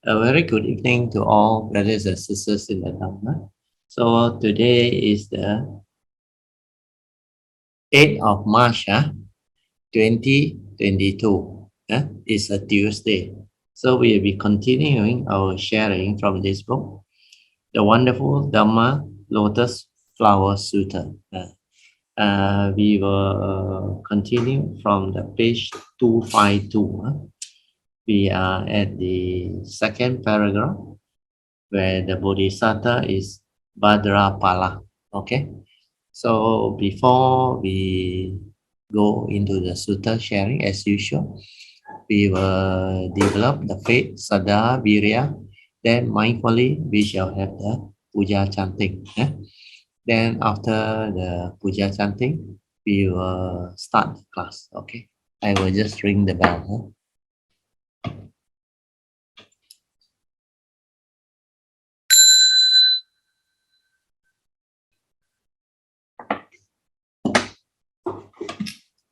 A very good evening to all brothers and sisters in the Dharma. So today is the 8th of March, 2022. It's a Tuesday. So we'll be continuing our sharing from this book, the wonderful Dharma Lotus Flower Sutra. We will continue from the page 252. We are at the second paragraph where the Bodhisattva is Bhadra Pala. Okay. So before we go into the sutta sharing, as usual, we will develop the faith, Saddha, Virya. Then mindfully we shall have the puja chanting. Then after the puja chanting, we will start the class. Okay. I will just ring the bell.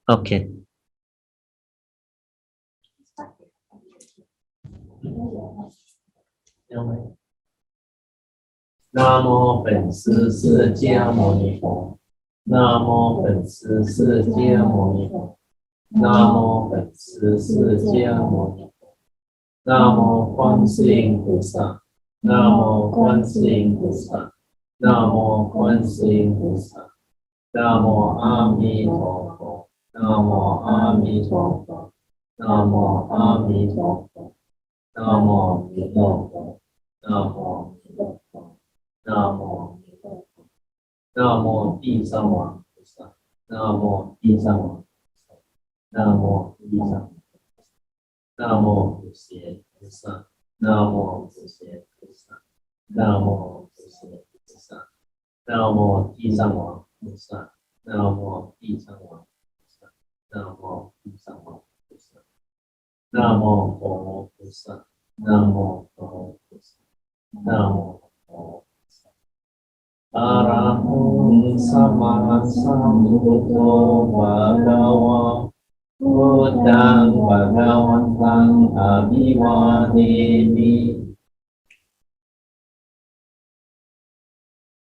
Okay. Namo Phật Sư Sư Gia Mâu Ni Phật. Namo Phật Sư Sư Gia Mâu Ni Phật. Namo Phật Sư Sư Gia Mâu Ni Phật. Namo Quan Sư音Bồ Tát. Namo Quan Sư音Bồ Tát. Namo Quan Sư音Bồ Tát. Namo A Di Đà Phật. Namo A Di Đà Phật. Namo A Di Đà Phật. Namo A Di Đà Phật. Namo A Di Đà Phật. Namo A Di Đà Phật. Namo Di Sa Wa Sa. Namo Di Sa Wa Sa. Namo Di Sa Wa Sa. Namo Pu Xie Pu Sa. Namo Pu Xie Pu Sa. Namo Pu Xie Pu Sa. Namo Di Sa Wa Sa. Namo Di Sa Wa Sa. Namo Di Sa Wa Sa. Namo Phật Bồ Tát. Namo Phật Bồ Tát. Namo Phật Bồ Tát. Arahant Sama Sambuddho Bhagava Buddhang Bhagavantang Abhivademi.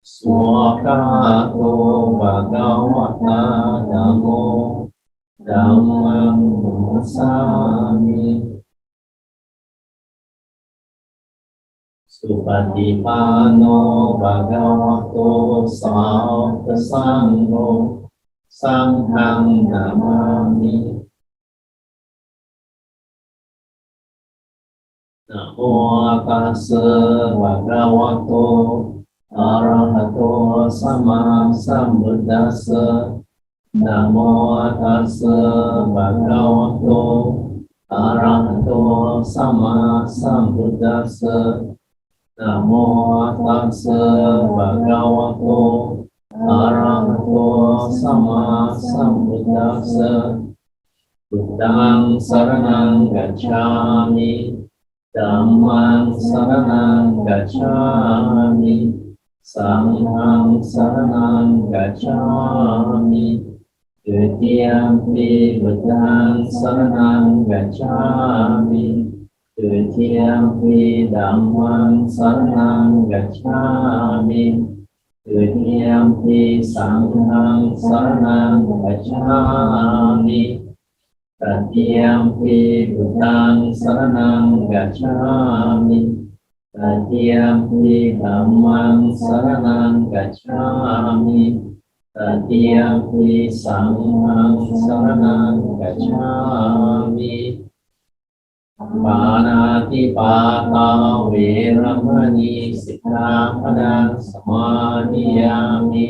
Swakato Bhagavata Namo Dhammam Namssami. Supatipano Bhagavato Sangho Sanghang Namami. Namo Tassa Bhagavato Arahato Sama Sambuddhassa. Namo Tassa Bhagavato Arahato Sama Sambuddhassa. Namo Tassa Bhagavato Arahato Sama Sambuddhassa. Buddhang Saranang Gacchami. Dhammang Saranang Gacchami. Sanghang Saranang Gacchami. Dutiyampi Buddhang Saranang Gacchami. Dutiyampi Dhammang Saranang Gacchami. Dutiyampi Sanghang Saranang Gacchami. Tatiyampi Buddhang Saranang Gacchami. Tatiyampi Dhammang Saranang Gacchami. Tatiyampi Sanghang Saranang Gacchami. Panati Pata Veramani Sikkhapadang Samadhiyami.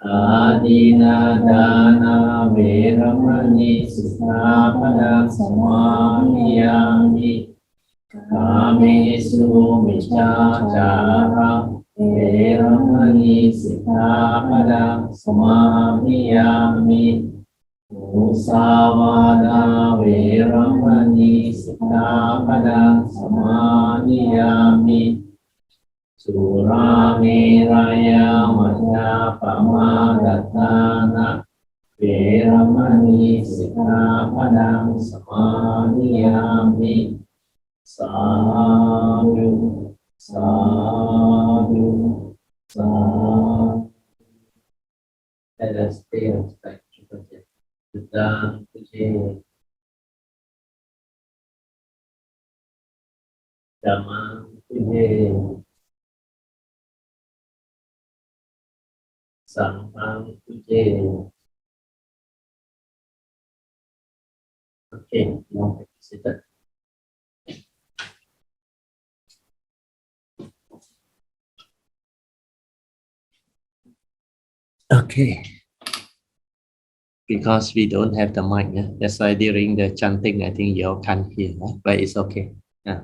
Adina Dana Veramani Sikkhapadang Samadhiyami. Kamesu Miccācara Veramani Sikkhapadang Samadhiyami. Musavada Veramani Sikkhapadang Samadhiyami. Surameraya Majjapama Dattana Veramani Sikkhapadang Samadhiyami. Sadhu. Dhamma Puje Sanghang Puje. Okay, now take a seat. Okay, because we don't have the mic, yeah? That's why during the chanting, I think you all can't hear, yeah? But it's okay. Yeah.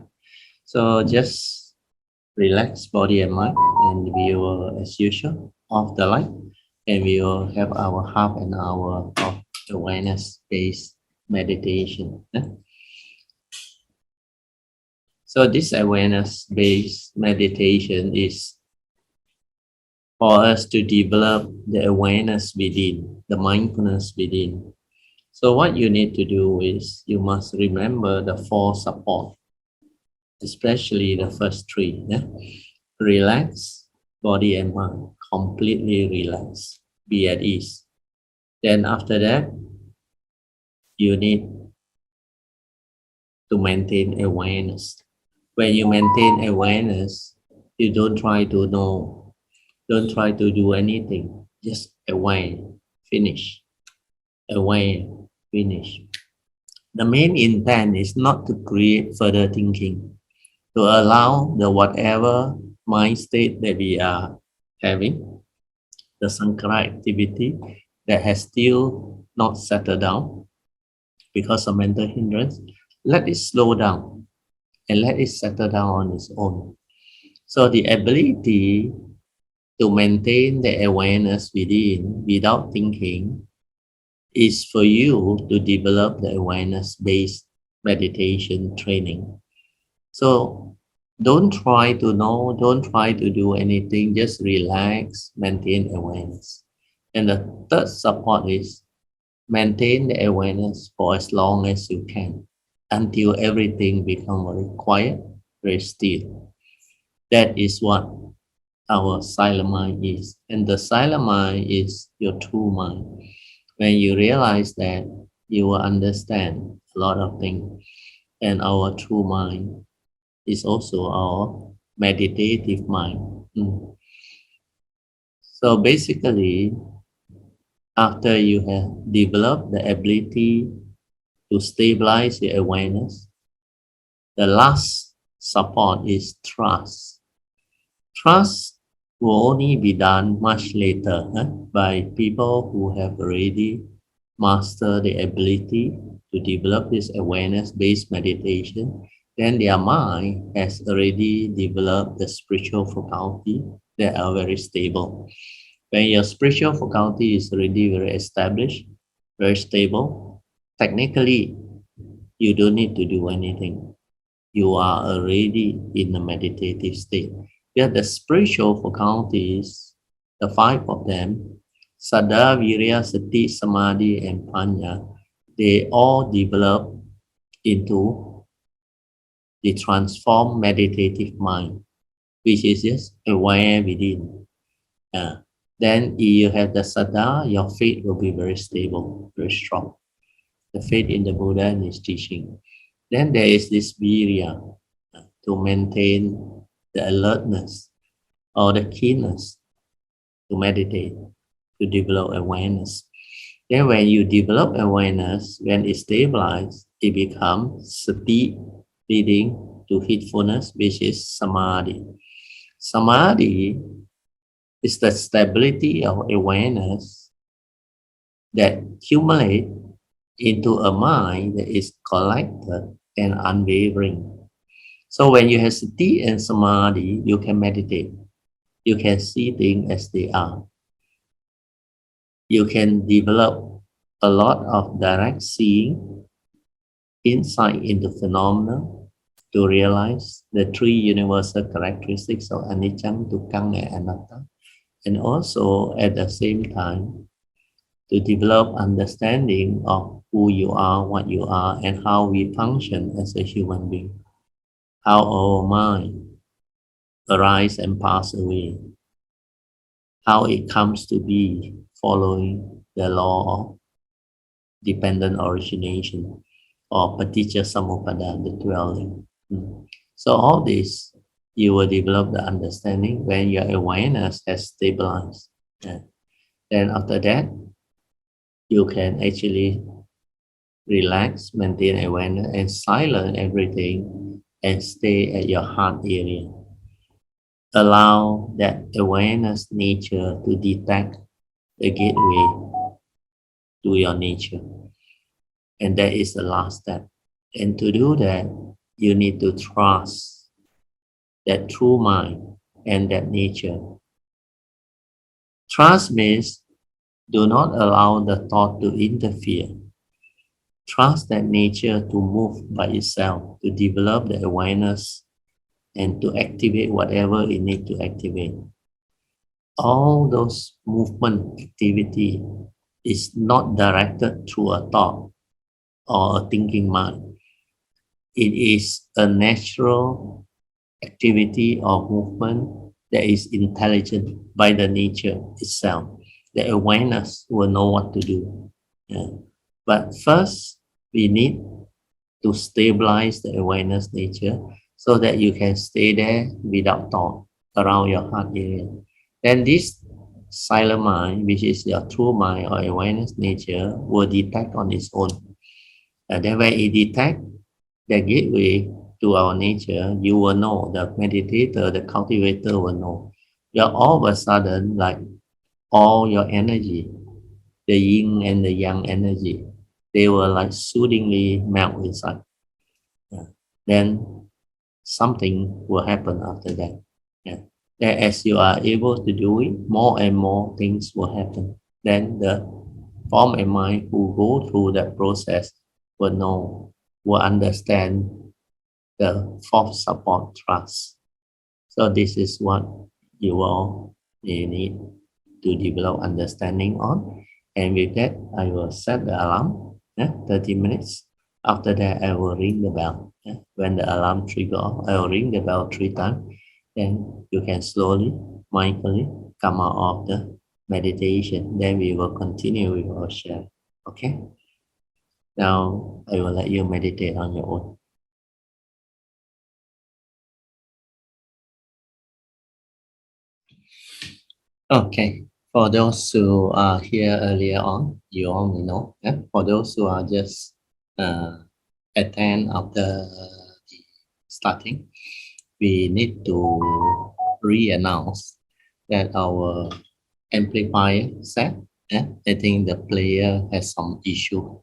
So just relax body and mind, and we will, as usual, off the light, and we will have our half an hour of awareness-based meditation. Yeah? So this awareness-based meditation is for us to develop the awareness within, the mindfulness within. So what you need to do is you must remember the four support, especially the first three. Yeah? Relax, body and mind, completely relax, be at ease. Then after that, you need to maintain awareness. When you maintain awareness, you don't try to know, don't try to do anything, just aware, finish, aware, finish. The main intent is not to create further thinking, to allow the whatever mind state that we are having, the Sankara activity that has still not settled down because of mental hindrance, let it slow down and let it settle down on its own. So the ability to maintain the awareness within without thinking is for you to develop the awareness-based meditation training. So don't try to know, don't try to do anything, just relax, maintain awareness. And the third support is maintain the awareness for as long as you can, until everything becomes very quiet, very still. That is what our silent mind is. And the silent mind is your true mind. When you realize that, you will understand a lot of things. And our true mind is also our meditative mind. So basically, after you have developed the ability to stabilize your awareness, the last support is trust. Trust will only be done much later by people who have already mastered the ability to develop this awareness-based meditation. Then their mind has already developed the spiritual faculty that are very stable. When your spiritual faculty is already very established, very stable, technically, you don't need to do anything. You are already in the meditative state. Yet the spiritual faculties, the five of them, Saddha, Virya, Sati, Samadhi, and Panya, they all develop into the transformed meditative mind, which is just aware within. Then you have the Saddha, your faith will be very stable, very strong. The faith in the Buddha and his teaching. Then there is this Virya to maintain the alertness or the keenness to meditate, to develop awareness. Then when you develop awareness, when it stabilizes, it becomes sati, leading to heedfulness, which is samadhi. Samadhi is the stability of awareness that accumulates into a mind that is collected and unwavering. So when you have sati and samadhi, you can meditate. You can see things as they are. You can develop a lot of direct seeing, insight into phenomena to realize the three universal characteristics of anicca, dukkha, and anatta. And also at the same time, to develop understanding of who you are, what you are, and how we function as a human being. How our mind arise and pass away. How it comes to be following the law of dependent origination or paticca samuppada, the dwelling. So all this, you will develop the understanding when your awareness has stabilized. Yeah. Then after that, you can actually relax, maintain awareness, and silence everything, and stay at your heart area. Allow that awareness nature to detect the gateway to your nature. And that is the last step. And to do that, you need to trust that true mind and that nature. Trust means do not allow the thought to interfere. Trust that nature to move by itself, to develop the awareness and to activate whatever it needs to activate. All those movement activity is not directed through a thought or a thinking mind. It is a natural activity or movement that is intelligent by the nature itself. The awareness will know what to do. Yeah. But first, we need to stabilize the awareness nature so that you can stay there without thought around your heart area. Then this silent mind, which is your true mind or awareness nature, will detect on its own. And then when it detects the gateway to our nature, you will know, the meditator, the cultivator will know. You're all of a sudden, like all your energy, the yin and the yang energy, they will like soothingly melt inside. Yeah. Then something will happen after that. Yeah. Then as you are able to do it, more and more things will happen. Then the form and mind who go through that process will know, will understand the fourth support trust. So this is what you all need to develop understanding on. And with that, I will set the alarm, 30 minutes. After that, I will ring the bell. When the alarm trigger off, I will ring the bell 3 times. Then you can slowly, mindfully come out of the meditation. Then we will continue with our share. Okay? Now, I will let you meditate on your own. Okay, for those who are here earlier on, you all may know. Yeah? For those who are just attend after the starting, we need to re-announce that our amplifier set. Yeah? I think the player has some issue.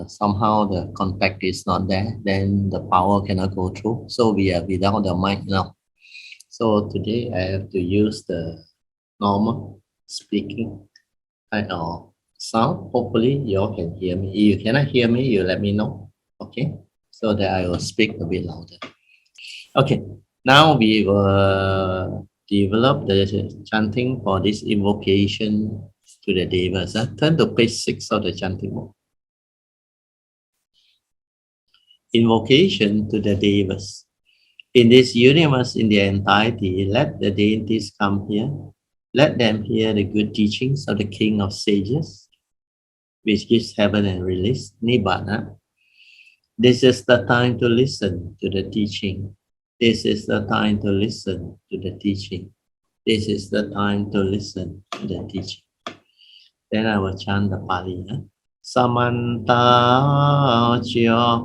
Somehow the contact is not there, then the power cannot go through. So we are without the mic now. So today I have to use the normal speaking kind of sound. Hopefully you all can hear me. If you cannot hear me, you let me know. Okay, so that I will speak a bit louder. Okay, now we will develop the chanting for this invocation to the devas. Turn to page 6 of the chanting book. Invocation to the devas. In this universe, in their entirety, let the deities come here. Let them hear the good teachings of the King of Sages, which gives heaven and release, Nibbana. This is the time to listen to the teaching. This is the time to listen to the teaching. This is the time to listen to the teaching. Then I will chant the Pali. Samanta Chakawalesu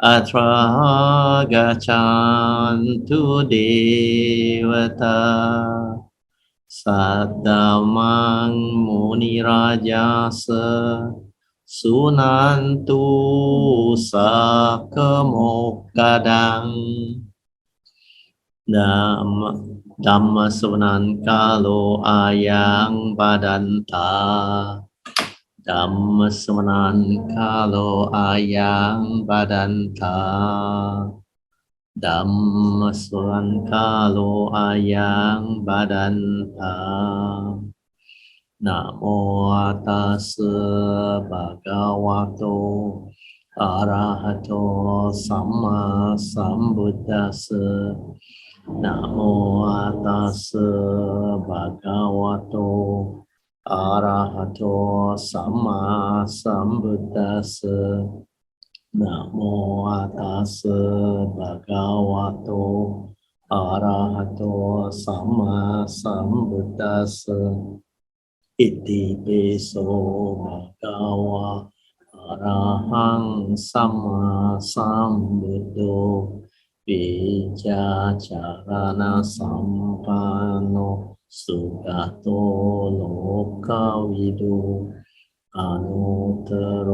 Atra gachantu devata Saddamang munirajasa Sunantu sakamokadang Dhamma sunan kalo ayang badanta Dhamma samanan kalo ayang badanta Dhamma samanan kalo ayang badanta Namo tassa bhagavato arahato samma sambuddhassa Namo tassa bhagavato arahato samma sambuddhassa นะโมตัสสะภะคะวะโตอะระหะโตสัมมาสัมพุทธัสสะอิติปิโสภะคะวะอะระหังสัมมาสัมพุทโธปิจาจารณะสัมปันโนสุขโตโลกวิดูอนุตตโร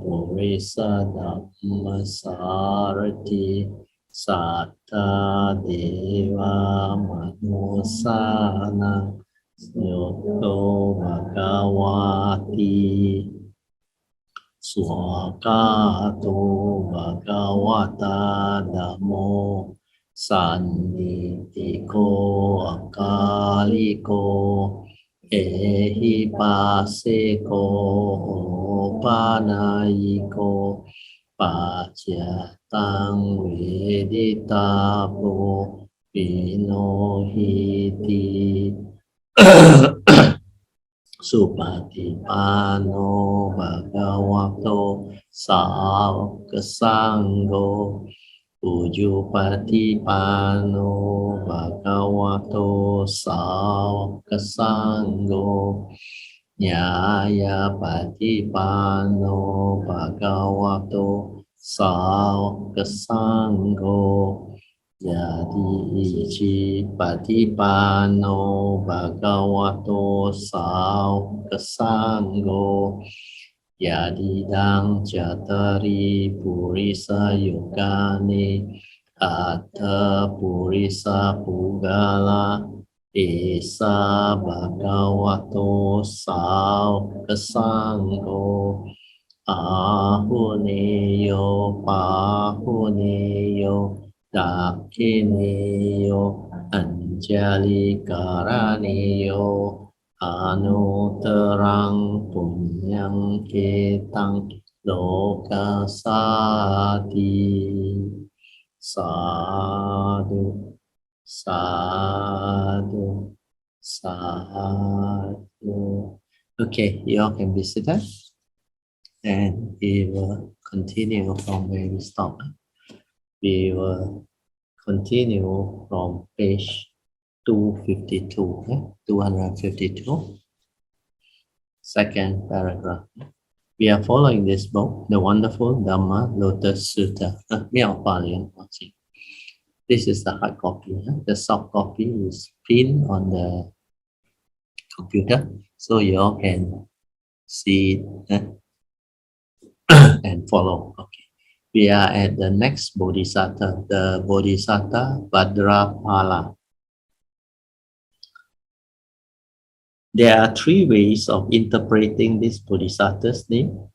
ปุริสธัมมสารถิสัทธาเทวามนุสสานังโยโตภะคะวาติสวากาโตภะคะวะตาธัมโมสันนิติโกอะกาลิโกเอหิปัสสิโกโอปานายิโกปัจจตังเวดิตาโปปิโนหิติ สุปฏิปันโนภะคะวะโตสาวกสังโฆอุจุปฏิปันโนภะคะวะโตสาวกสังโฆญาญาปฏิปันโนภะคะวะโตสาวกสังโฆยาติจิปฏิปันโนภะคะวะโตสาวกสังโฆยาติดังจัตตาริปุริสยุคานิอัตถปุริสปุกาลาเอสาภะคะวะโตสาวกสังโฆอาหุเนโยปาหุเนโยดักขิเนโยอัญจลิการเนโยอนุตตรังปุญญังเกตังโลกัสสาติสาธุสาธุสาธุ Okay, you all can be seated and we will continue from where we stopped. We will continue from page 252, 252, second paragraph. We are following this book, the wonderful Dharma Lotus Sutra, 妙法莲华经. This is the hard copy. The soft copy is pinned on the computer, so you all can see it and follow. Okay. We are at the next Bodhisattva, the Bodhisattva Bhadra. There are three ways of interpreting this Bodhisattva's name.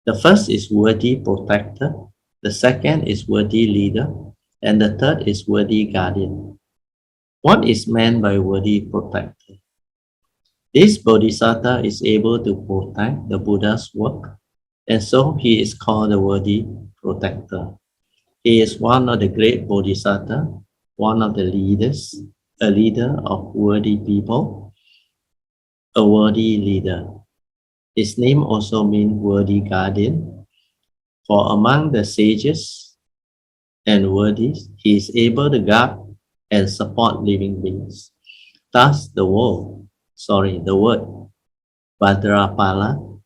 The first is worthy protector, the second is worthy leader, and the third is worthy guardian. What is meant by worthy protector? This Bodhisattva is able to protect the Buddha's work, and so he is called the worthy protector. He is one of the great Bodhisattva, one of the leaders, a leader of worthy people, a worthy leader. His name also means worthy guardian, for among the sages and worthies, he is able to guard and support living beings. Thus, the word Bhadrapala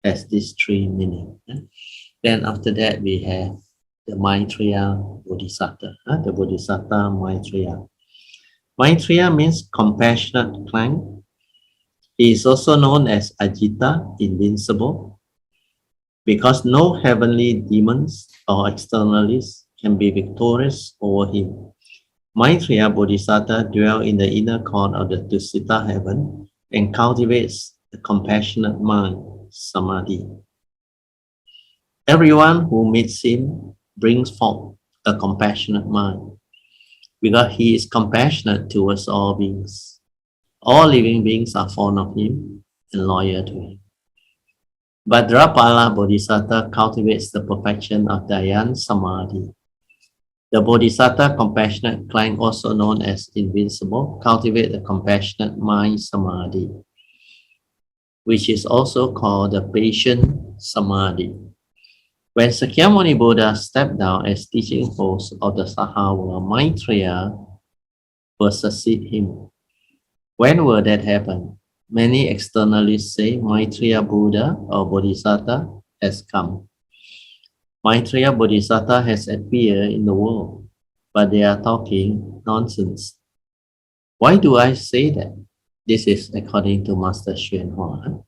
has these three meanings. Then after that, we have the Maitreya Bodhisattva, the Bodhisattva Maitreya. Maitreya means compassionate kind. He is also known as Ajita, invincible, because no heavenly demons or externalists can be victorious over him. Maitreya Bodhisattva dwells in the inner court of the Tusita heaven and cultivates the compassionate mind, Samadhi. Everyone who meets him brings forth a compassionate mind, because he is compassionate towards all beings. All living beings are fond of him and loyal to him. Bhadrapala Bodhisattva cultivates the perfection of Dhyan Samadhi. The Bodhisattva compassionate kind, also known as invincible, cultivate the compassionate mind Samadhi, which is also called the patient Samadhi. When Sakyamuni Buddha stepped down as teaching host of the Sahawa, Maitreya will succeed him. When will that happen? Many externalists say Maitreya Buddha or Bodhisattva has come. Maitreya Bodhisattva has appeared in the world, but they are talking nonsense. Why do I say that? This is according to Master Hsuan.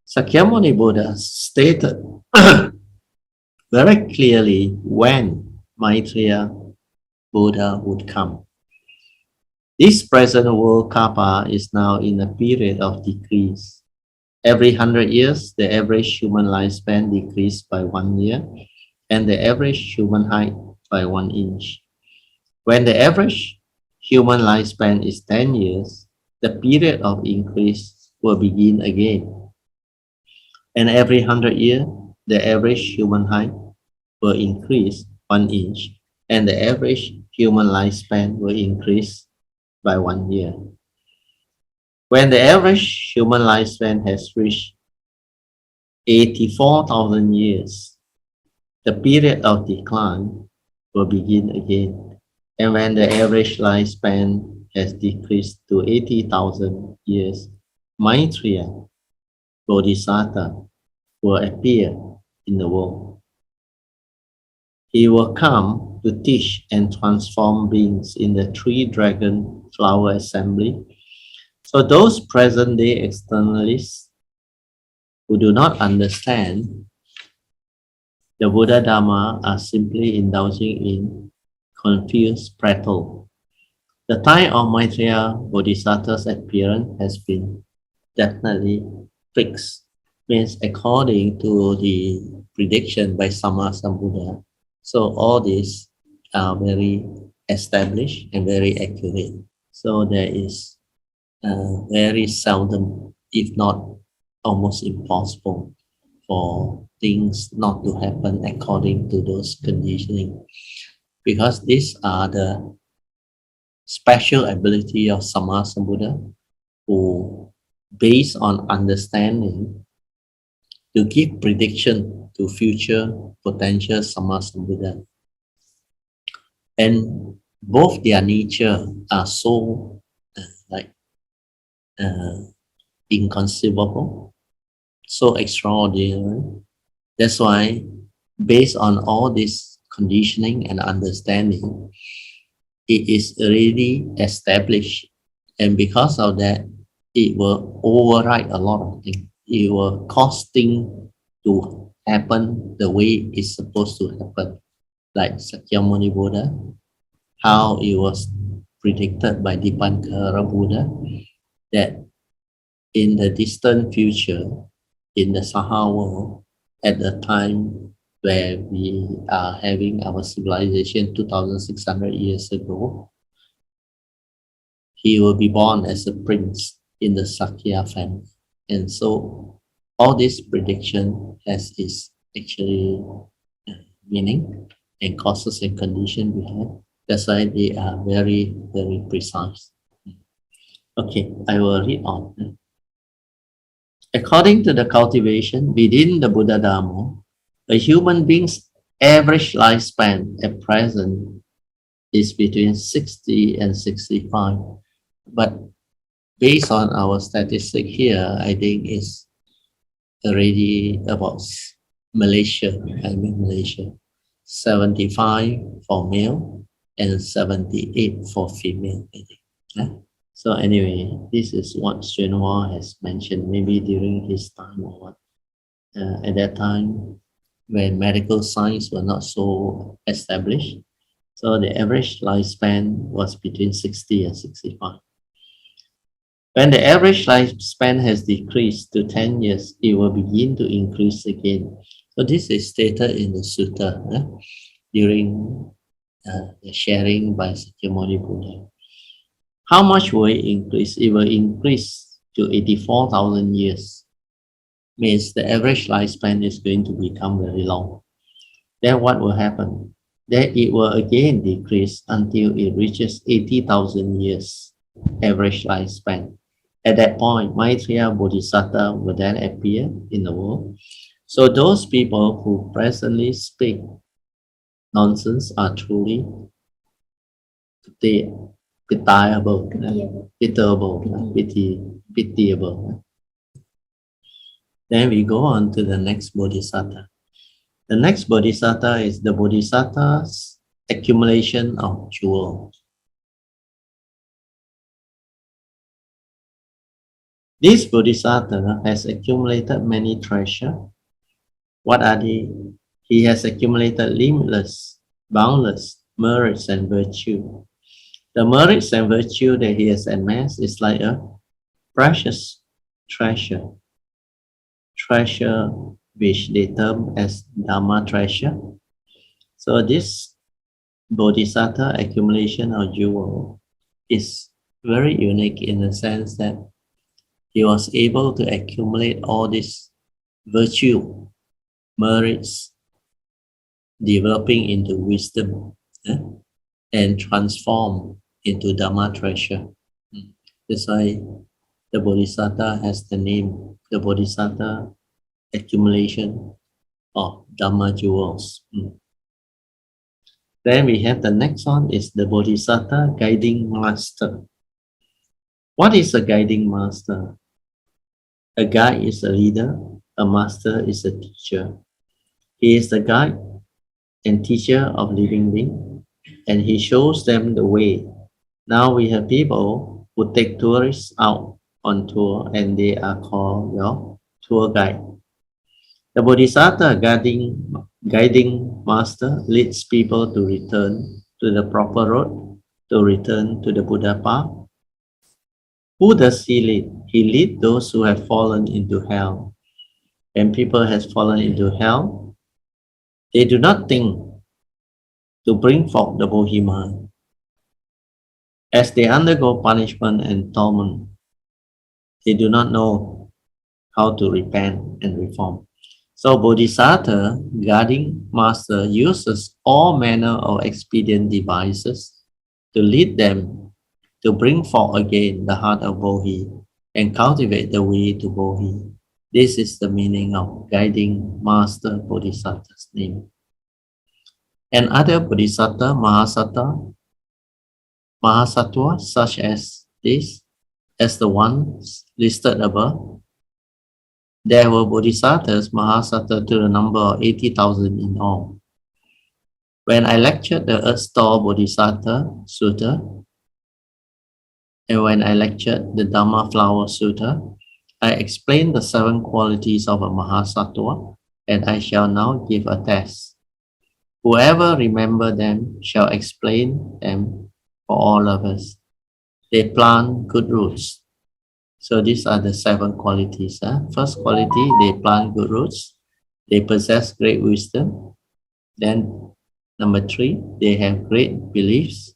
Sakyamuni Buddha stated very clearly when Maitreya Buddha would come. This present world kappa is now in a period of decrease. Every 100 years, the average human lifespan decreased by 1 year, and the average human height by 1 inch. When the average human lifespan is 10 years, the period of increase will begin again. And every 100 years, the average human height will increase 1 inch, and the average human lifespan will increase by 1 year. When the average human lifespan has reached 84,000 years, the period of decline will begin again. And when the average lifespan has decreased to 80,000 years, Maitreya Bodhisattva will appear in the world. He will come to teach and transform beings in the three dragon flower assembly. So those present-day externalists who do not understand the Buddha Dharma are simply indulging in confused prattle. The time of Maitreya Bodhisattva's appearance has been definitely fixed. Means according to the prediction by Sammasambuddha. So all these are very established and very accurate. So there is very seldom, if not almost impossible, for things not to happen according to those conditioning. Because these are the special ability of Sammasambuddha, who based on understanding to give prediction to future potential Sammasambuddha. And both their nature are so inconceivable, so extraordinary. That's why, based on all this conditioning and understanding, it is already established. And because of that, it will override a lot of things. It will cause things to happen the way it's supposed to happen. Like Sakyamuni Buddha, how it was predicted by Dipankara Buddha, that in the distant future, in the Saha world, at the time where we are having our civilization 2,600 years ago, he will be born as a prince in the Sakya family. And so all this prediction has its actually meaning and causes and condition behind. That's why they are very, very precise. Okay, I will read on. According to the cultivation within the Buddha Dharma, a human being's average lifespan at present is between 60 and 65. But based on our statistic here, I think it's already about Malaysia, 75 for male and 78 for female, I think. Yeah? So anyway, this is what Hsuan has mentioned, maybe during his time or what. At that time, when medical science were not so established, so the average lifespan was between 60 and 65. When the average lifespan has decreased to 10 years, it will begin to increase again. So this is stated in the sutta during the sharing by Sakyamuni Buddha. How much will it increase? It will increase to 84,000 years. Means the average lifespan is going to become very long. Then what will happen? Then it will again decrease until it reaches 80,000 years average lifespan. At that point, Maitreya Bodhisattva will then appear in the world. So those people who presently speak nonsense are truly pitiable. Then we go on to the next Bodhisattva. The next Bodhisattva is the Bodhisattva's accumulation of jewels. This Bodhisattva has accumulated many treasures. What are they? He has accumulated limitless, boundless merits and virtue. The merits and virtue that he has amassed is like a precious treasure which they term as Dharma treasure. So this Bodhisattva accumulation of jewel is very unique in the sense that he was able to accumulate all this virtue, merits, developing into wisdom, and transform into Dharma treasure. That's why the Bodhisattva has the name, the Bodhisattva accumulation of Dharma jewels. Then we have the next one is the Bodhisattva guiding master. What is a guiding master? A guide is a leader, a master is a teacher. He is the guide and teacher of living beings, and he shows them the way. Now we have people who take tourists out on tour, and they are called your tour guide. The Bodhisattva guiding master leads people to return to the proper road, to return to the Buddha path. Who does he lead? He leads those who have fallen into hell. When people have fallen into hell, they do not think to bring forth the Bodhi mind. As they undergo punishment and torment, they do not know how to repent and reform. So Bodhisattva, guiding master, uses all manner of expedient devices to lead them to bring forth again the heart of Bodhi and cultivate the way to Bodhi. This is the meaning of guiding master Bodhisattva's name. And other Bodhisattva, Mahasatura, such as this, as the ones listed above, there were Bodhisattvas, Mahasatura, to the number of 80,000 in all. When I lectured the Earth Store Bodhisattva Sutta, and when I lectured the Dharma Flower Sutta, I explained the 7 qualities of a Mahasattva, and I shall now give a test. Whoever remember them shall explain them for all of us. They plant good roots. So these are the 7 qualities. First quality, they plant good roots. They possess great wisdom. Then number 3, they have great beliefs.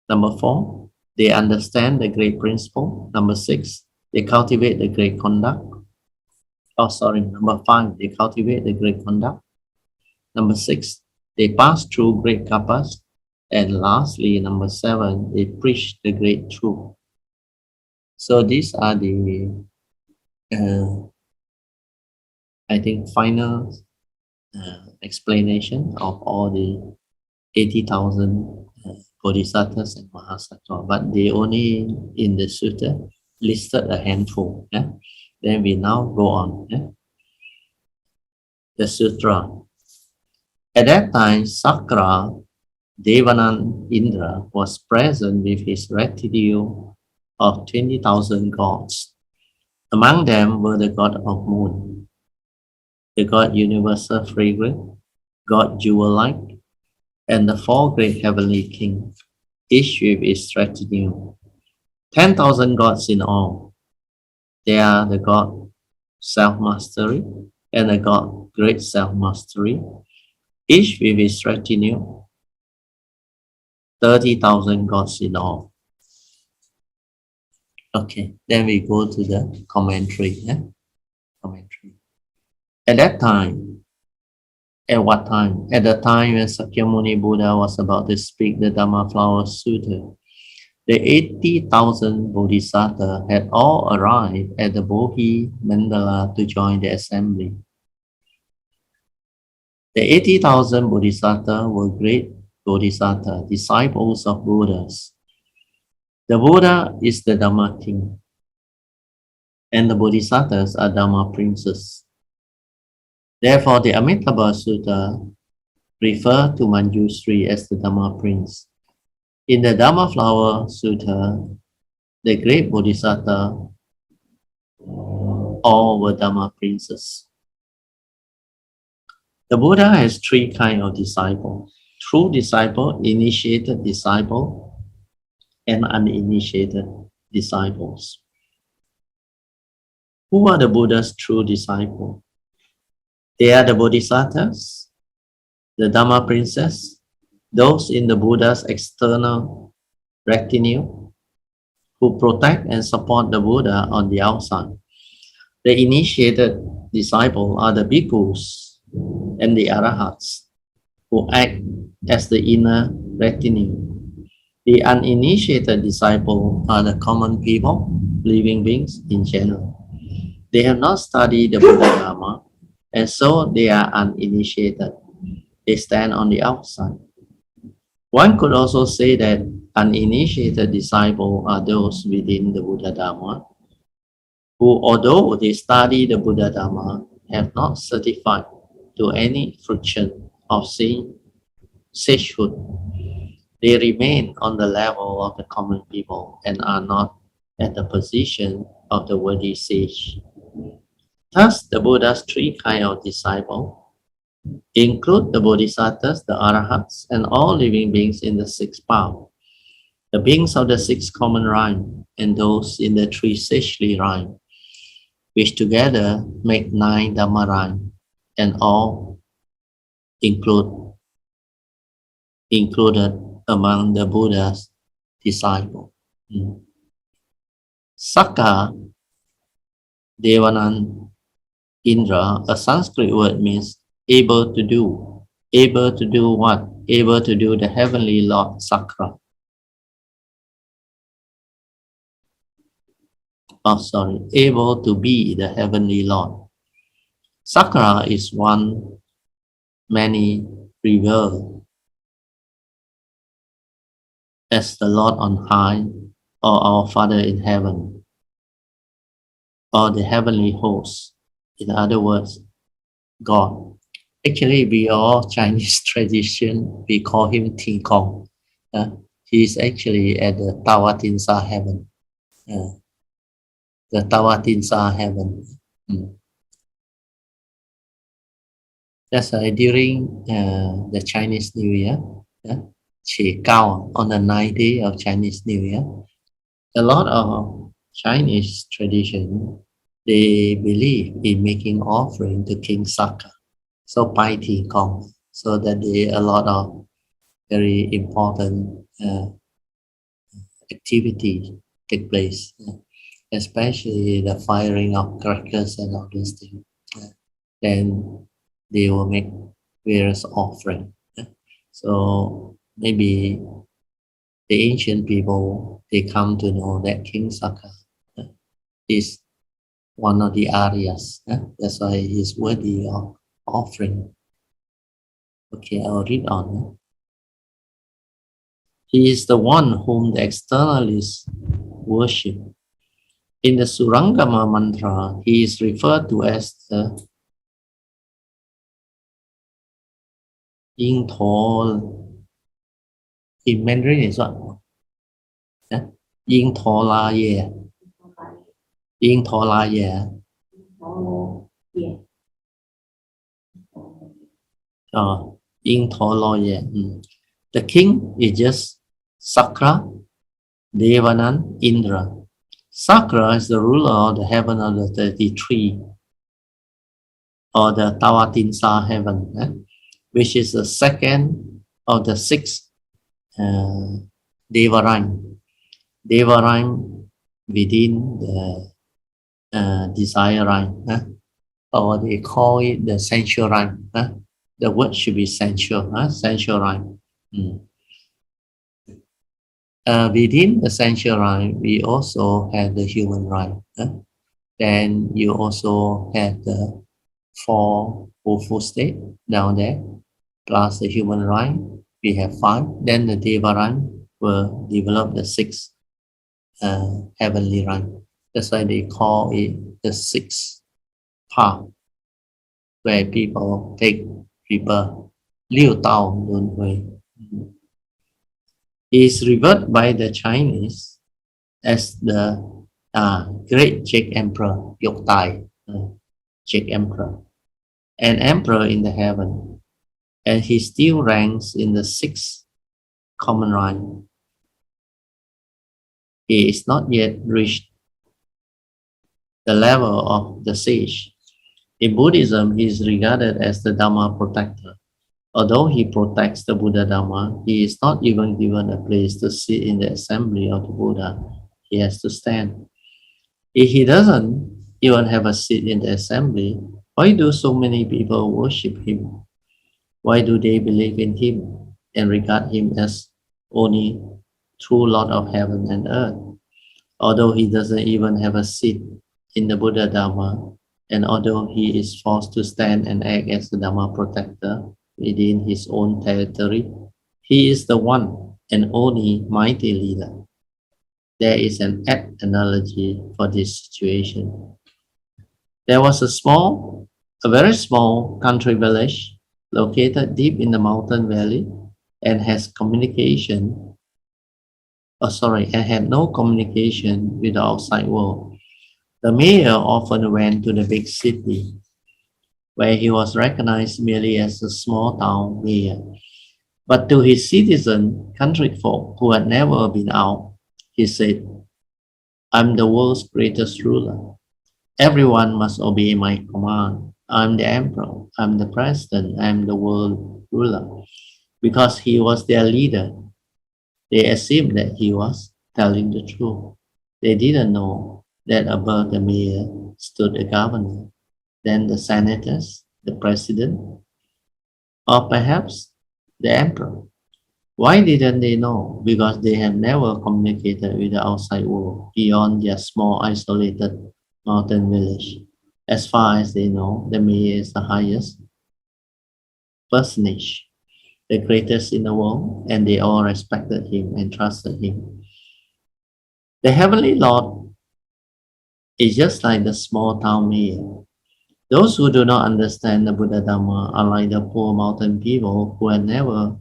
Number 4, they understand the great principle. Number 6, they cultivate the great conduct. Number 5, they cultivate the great conduct. Number 6, they pass through great kappas. And lastly, number 7, they preach the great truth. So these are the, I think, final explanation of all the 80,000 Bodhisattvas and Mahasattva, but they only in the sutta listed a handful. Then we now go on. The sutra. At that time, Sakra Devanan Indra was present with his retinue of 20,000 gods. Among them were the god of moon, the god universal fragrant, god jewel light, and the 4 great heavenly kings, each with its retinue. 10,000 gods in all. They are the god self-mastery and the god great self-mastery, each with its retinue. 30,000 gods in all. Okay, then we go to the commentary. Commentary. At that time, at what time? At the time when Sakyamuni Buddha was about to speak the Dharma Flower Sutta, the 80,000 Bodhisattvas had all arrived at the Bodhi Mandala to join the assembly. The 80,000 Bodhisattvas were great Bodhisattvas, disciples of Buddhas. The Buddha is the Dhamma king, and the Bodhisattvas are Dhamma princes. Therefore, the Amitabha Sutta refers to Manjushri as the Dhamma prince. In the Dhamma Flower Sutta, the great Bodhisattva, all were Dhamma princes. The Buddha has three kinds of disciples: true disciple, initiated disciple, and uninitiated disciples. Who are the Buddha's true disciples? They are the Bodhisattvas, the Dhamma princes, those in the Buddha's external retinue who protect and support the Buddha on the outside. The initiated disciples are the bhikkhus and the arahats who act as the inner retinue. The uninitiated disciples are the common people, living beings in general. They have not studied the Buddha Dharma, and so they are uninitiated. They stand on the outside. One could also say that uninitiated disciples are those within the Buddha Dharma, who, although they study the Buddha Dharma, have not certified to any fruition of sagehood. They remain on the level of the common people and are not at the position of the worthy sage. Thus, the Buddha's three kinds of disciples include the Bodhisattvas, the Arahats, and all living beings in the sixth path, the beings of the six common rhyme, and those in the three sagely rhyme, which together make 9 Dhamma rhyme, and all included among the Buddha's disciples. Sakka, Devanan, Indra, a Sanskrit word, means able to do. Able to do what? Able to do the heavenly Lord Sakra. Able to be the heavenly Lord. Sakra is one many revered as the Lord on high, or our Father in heaven, or the heavenly host. In other words, God. Actually, we all Chinese tradition, we call him Ting Kong. He is actually at the Tawatinsa heaven. The Tawatinsa heaven. That's during the Chinese New Year, Qi Gao, on the 9th day of Chinese New Year. A lot of Chinese tradition, they believe in making offering to King Saka. So Pai Ti Kong, so that a lot of very important activity take place, especially the firing of crackers and all these things. Then they will make various offerings. So maybe the ancient people, they come to know that King Saka is one of the Aryas. That's why he's worthy of offering. Okay, I'll read on. He is the one whom the externalists worship. In the Surangama mantra, he is referred to as the Ying Tho. In Mandarin is what? Ying Tho La Ye. Ying Tho La Ye. Ying Tho La Ye. The king is just Sakra, Devanan, Indra. Sakra is the ruler of the heaven of the 33, or the Tawatinsa heaven, which is the second of the 6 Devarime. Devarime within the desire rhyme, or they call it the sensual rhyme. The word should be sensual, sensual rhyme. Within the sensual rhyme, we also have the human rhyme. Then you also have the 4 full state down there, plus the human rhyme, we have 5. Then the Deva rhyme will develop the 6 heavenly rhyme. That's why they call it the 6th path, where people take rebirth. Liu Tao Lun Hui is revered by the Chinese as the great Jade Emperor, Yok Tai, Jade Emperor, an emperor in the heaven, and he still ranks in the 6th common rhyme. He is not yet reached the level of the sage. In Buddhism, he is regarded as the Dharma protector. Although he protects the Buddha Dharma, he is not even given a place to sit in the assembly of the Buddha. He has to stand. If he doesn't even have a seat in the assembly, why do so many people worship him? Why do they believe in him and regard him as only true Lord of heaven and earth? Although he doesn't even have a seat in the Buddha Dharma, and although he is forced to stand and act as the Dharma protector within his own territory, he is the one and only mighty leader. There is an apt analogy for this situation. There was a very small country village located deep in the mountain valley and had no communication with the outside world. The mayor often went to the big city, where he was recognized merely as a small town mayor. But to his citizen, country folk who had never been out, he said, "I'm the world's greatest ruler. Everyone must obey my command. I'm the emperor, I'm the president, I'm the world ruler." Because he was their leader, they assumed that he was telling the truth. They didn't know that above the mayor stood the governor, then the senators, the president, or perhaps the emperor. Why didn't they know? Because they had never communicated with the outside world beyond their small isolated mountain village. As far as they know, the mayor is the highest personage, the greatest in the world, and they all respected him and trusted him. The Heavenly Lord is just like the small town mayor. Those who do not understand the Buddha Dharma are like the poor mountain people who had never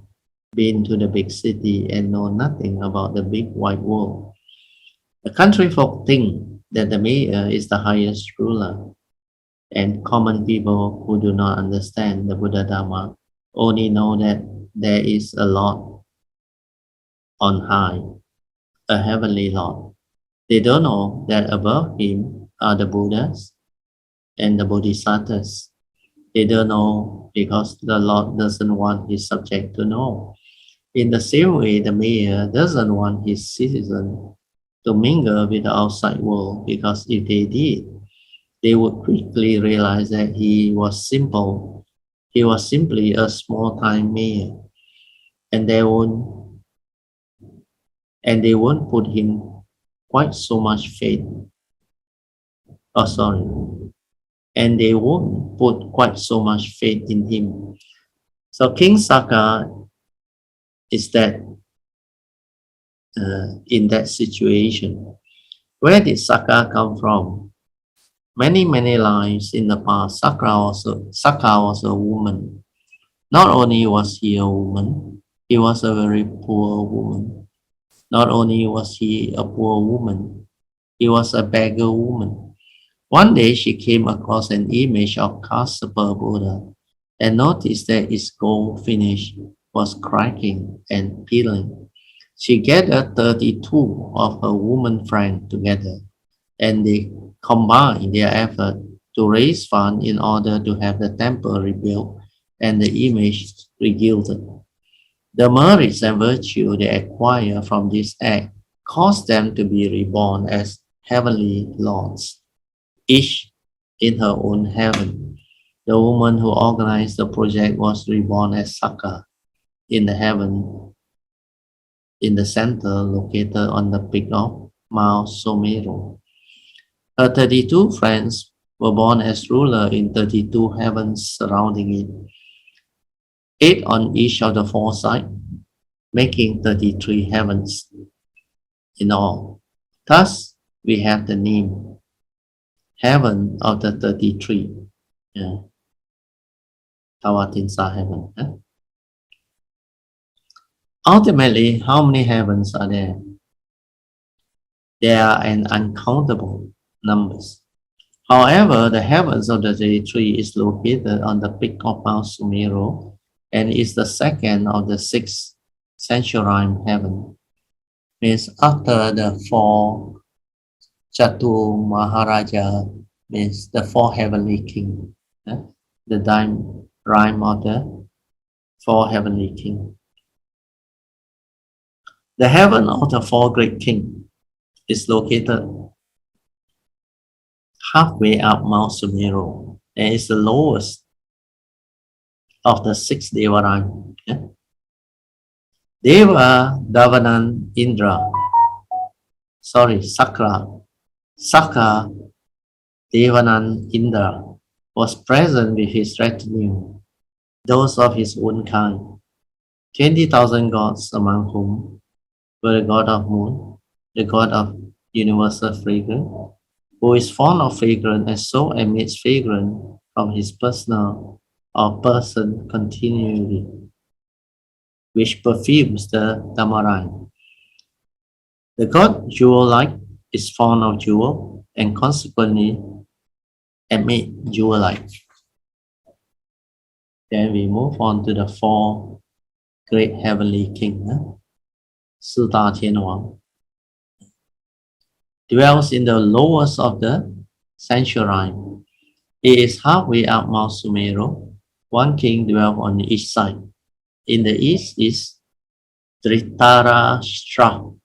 been to the big city and know nothing about the big wide world. The country folk think that the mayor is the highest ruler, and common people who do not understand the Buddha Dharma only know that there is a Lord on high, a heavenly Lord. They don't know that above him are the Buddhas and the Bodhisattvas. They don't know because the Lord doesn't want his subject to know. In the same way, the mayor doesn't want his citizen to mingle with the outside world, because if they did, they would quickly realize that he was simply a small-time mayor, and they won't put him quite so much faith. And they won't put quite so much faith in him. So King Saka is that in that situation. Where did Saka come from? Many lives in the past, Saka was a woman. Not only was he a woman, he was a very poor woman. Not only was he a poor woman, he was a beggar woman. One day she came across an image of Kassapa Buddha and noticed that its gold finish was cracking and peeling. She gathered 32 of her woman friends together, and they combined their effort to raise funds in order to have the temple rebuilt and the image regilded. The merits and virtue they acquire from this act caused them to be reborn as heavenly lords, each in her own heaven. The woman who organized the project was reborn as Saka in the heaven in the center located on the peak of Mount Someru. Her 32 friends were born as ruler in 32 heavens surrounding it, 8 on each of the 4 sides, making 33 heavens in all. Thus, we have the name heaven of the 33. Yeah. Tawatinsa heaven. Huh? Ultimately, how many heavens are there? There are an uncountable numbers. However, the heavens of the 33 is located on the peak of Mount Sumeru and is the second of the 6 centurion heaven. Means after the 4 Chatu Maharaja, means the 4 heavenly king. The rhyme of the 4 heavenly king. The heaven of the 4 great king is located halfway up Mount Sumeru and is the lowest of the 6 Devarine. Deva Davanan Indra, Sakra Devanan Indra was present with his retinue, those of his own kind, 20,000 gods, among whom were the god of moon, the god of universal fragrance, who is fond of fragrance and so emits fragrance from his personal or person continually, which perfumes the Dhamarine. The god jewel light is fond of jewel and consequently emit jewel light. Then we move on to the 4 great heavenly kings. Sita Tianwang dwells in the lowest of the centurion. It is halfway up Mount Sumeru. 1 king dwells on each side. In the east is Dhritarashtra,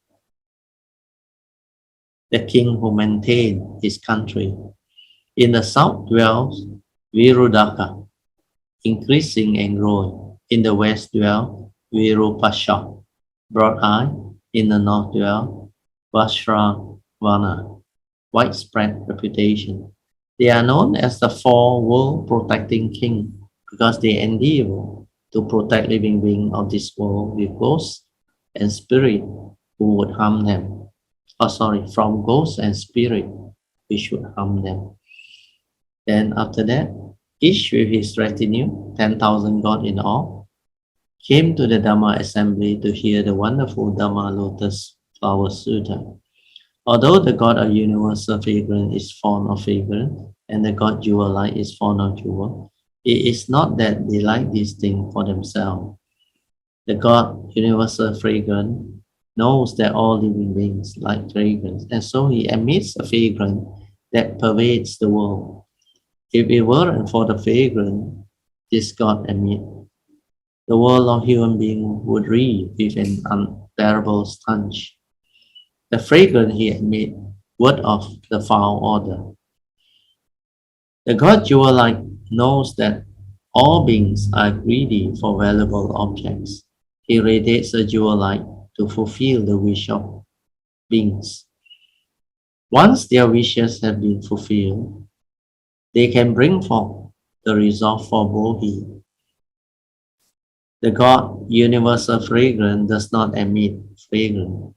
the king who maintained his country. In the south dwells Virudaka, increasing and growing. In the west dwells Virupasha, broad-eyed. In the north dwells Vashravana, widespread reputation. They are known as the 4 world-protecting kings because they endeavor to protect living beings of this world with ghosts and spirits who would harm them. From ghosts and spirits which would harm them. Then after that, each with his retinue, 10,000 gods in all, came to the Dhamma assembly to hear the wonderful Dhamma Lotus Flower Sutra. Although the god of universal fragrance is fond of fragrance and the god jewel light is fond of jewel, it is not that they like these things for themselves. The god universal fragrance knows that all living beings like fragrance, and so he emits a fragrance that pervades the world. If it weren't for the fragrance this god emits, the world of human beings would reek with an unbearable stench. The fragrance he emits word of the foul order. The god jewel light knows that all beings are greedy for valuable objects. He radiates a jewel light to fulfill the wish of beings. Once their wishes have been fulfilled, they can bring forth the result for Bodhi. The god universal fragrance does not emit fragrance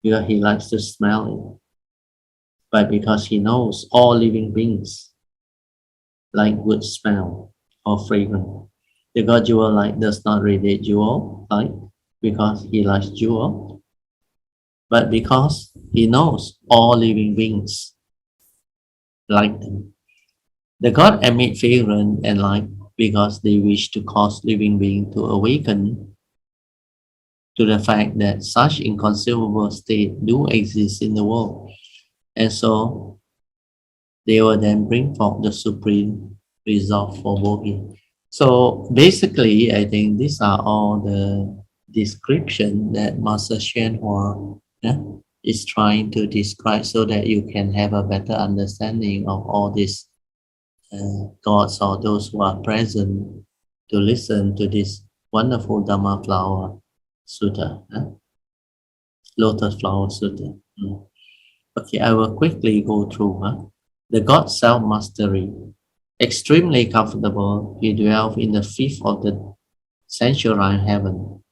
because he likes to smell it, but because he knows all living beings like good smell or fragrance. The god jewel light does not radiate jewel light because he likes jewel, but because he knows all living beings like them. The god emit fragrance and light because they wish to cause living beings to awaken to the fact that such inconceivable states do exist in the world. And so they will then bring forth the supreme result for Bodhi. So basically, I think these are all the description that Master Hsuan is trying to describe so that you can have a better understanding of all these gods or those who are present to listen to this wonderful Dhamma Flower Sutta, Lotus Flower Sutta. Okay, I will quickly go through. The God self-mastery, extremely comfortable, he dwells in the fifth of the sensual heaven.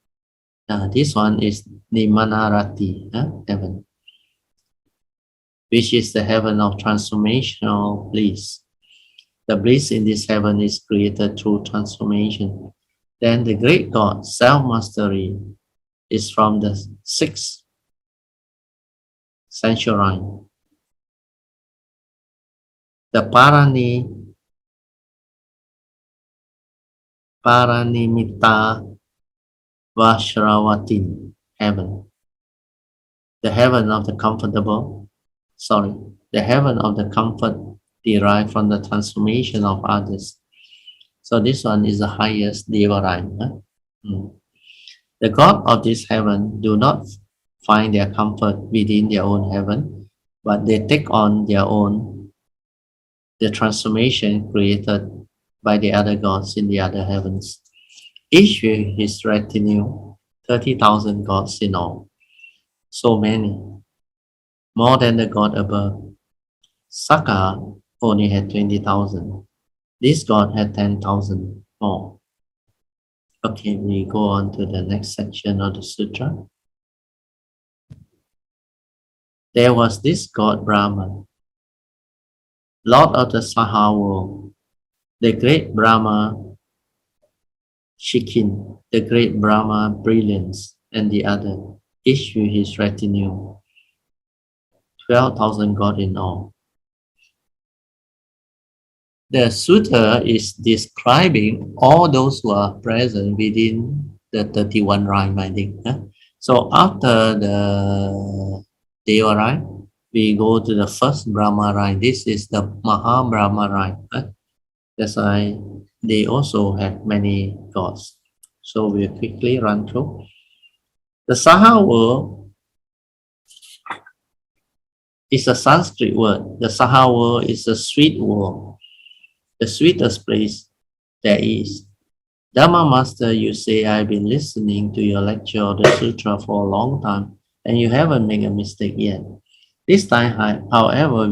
This one is Nimanarati heaven, which is the heaven of transformational bliss. The bliss in this heaven is created through transformation. Then the great God, self-mastery, is from the sixth sensual. The Paranimitta Vajravatin heaven. The heaven of the heaven of the comfort derived from the transformation of others. So this one is the highest Devarine. The God of this heaven do not find their comfort within their own heaven, but they take on their own the transformation created by the other gods in the other heavens. Each with his retinue, 30,000 gods in all. So many, more than the god above. Saka only had 20,000. This god had 10,000 more. Okay, we go on to the next section of the sutra. There was this god Brahma, Lord of the Saha world, the great Brahma Shikin, the great Brahma Brilliance, and the other, each with his retinue, 12,000 gods in all. The sutta is describing all those who are present within the 31 rhyme, I think. So after the Deva rhyme, we go to the first Brahma rhyme. This is the Maha Brahma rhyme. That's why they also have many gods. So we'll quickly run through. The Saha word is a Sanskrit word. The Saha word is a sweet word, the sweetest place there is. Dharma Master, you say, I've been listening to your lecture of the sutra for a long time, and you haven't made a mistake yet. This time, however,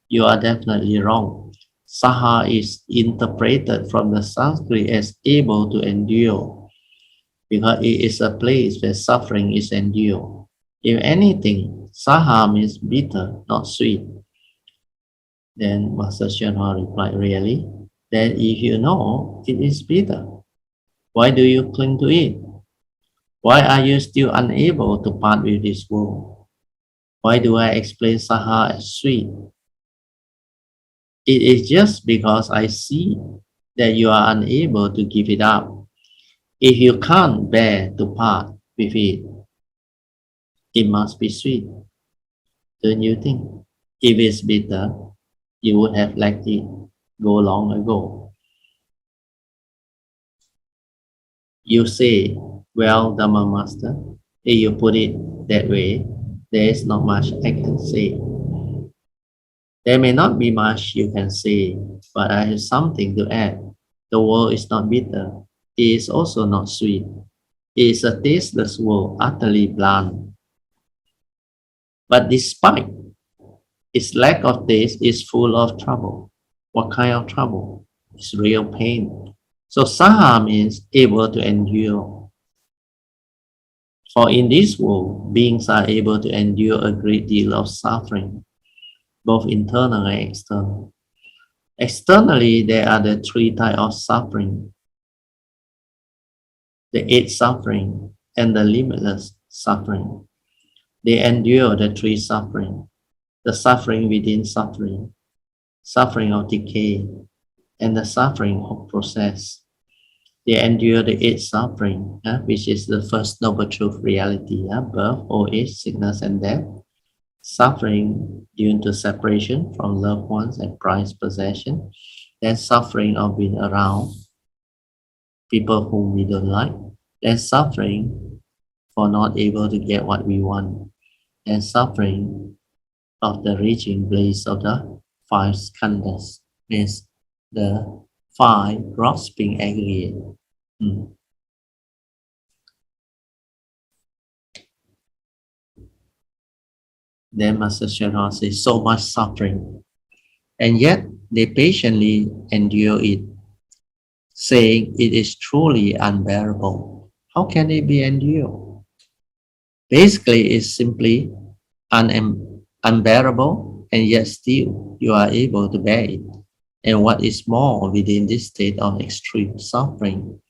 you are definitely wrong. Saha is interpreted from the Sanskrit as able to endure, because it is a place where suffering is endured. If anything, Saha means bitter, not sweet. Then Master Hsuan replied, really? Then if you know it is bitter, why do you cling to it? Why are you still unable to part with this world? Why do I explain Saha as sweet? It is just because I see that you are unable to give it up. If you can't bear to part with it, it must be sweet. Don't you think? If it's bitter, you would have let it go long ago. You say, well, Dharma Master, if you put it that way, there is not much I can say. There may not be much you can say, but I have something to add. The world is not bitter. It is also not sweet. It is a tasteless world, utterly bland. But despite its lack of taste, is full of trouble. What kind of trouble? It's real pain. So Saha means able to endure. For in this world, beings are able to endure a great deal of suffering, both internal and external. Externally, there are the three types of suffering: the eight suffering and the limitless suffering. They endure the three suffering: the suffering within suffering, suffering of decay, and the suffering of process. They endure the eight suffering, which is the first noble truth reality: birth, old age, sickness, and death. Suffering due to separation from loved ones and prized possession. Then suffering of being around people whom we don't like. Then suffering for not able to get what we want. And suffering of the reaching place of the five skandhas, means the five grasping aggregate. then Master Hsuan says, so much suffering. And yet they patiently endure it, saying it is truly unbearable. How can it be endured? Basically, it's simply unbearable, and yet still you are able to bear it. And what is more, within this state of extreme suffering,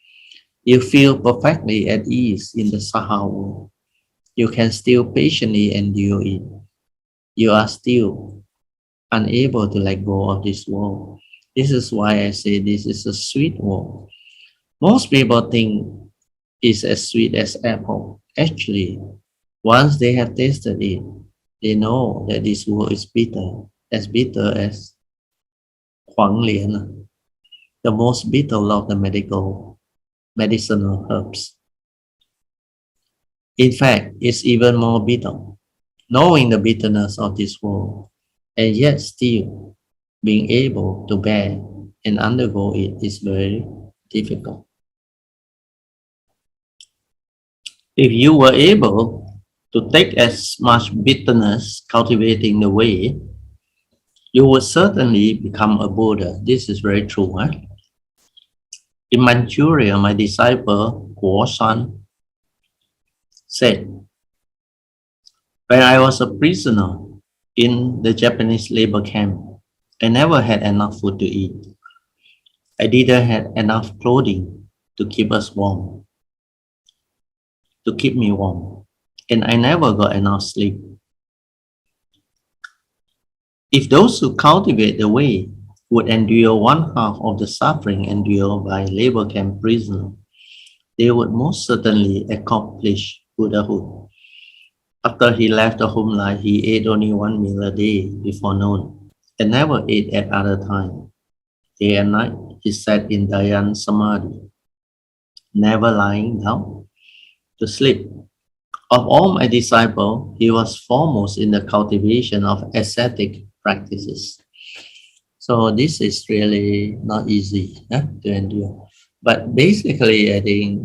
you feel perfectly at ease in the Saha world. You can still patiently endure it. You are still unable to let go of this world. This is why I say this is a sweet world. Most people think it's as sweet as apple. Actually, once they have tasted it, they know that this world is bitter as Huang Lian, the most bitter of the medicinal herbs. In fact, it's even more bitter. Knowing the bitterness of this world, and yet still being able to bear and undergo it is very difficult. If you were able to take as much bitterness cultivating the way, you would certainly become a Buddha. This is very true. Huh? In Manchuria, my disciple Hsuan said, when I was a prisoner in the Japanese labor camp, I never had enough food to eat. I didn't have enough clothing to keep us warm, to keep me warm, and I never got enough sleep. If those who cultivate the way would endure one half of the suffering endured by labor camp prisoners, they would most certainly accomplish Buddhahood. After he left the home life, he ate only one meal a day before noon and never ate at other times. Day and night, he sat in Dhyan Samadhi, never lying down to sleep. Of all my disciples, he was foremost in the cultivation of ascetic practices. So this is really not easy to endure. But basically, I think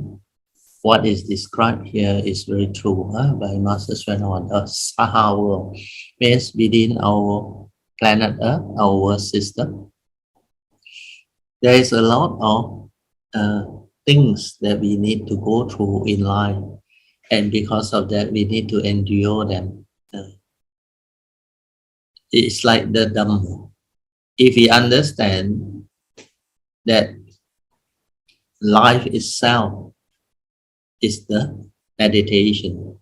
what is described here is very true by Master Hsuan. The Saha world means within our planet Earth, our world system. There is a lot of things that we need to go through in life, and because of that, we need to endure them. It's like the Dhamma. If we understand that life itself is the meditation,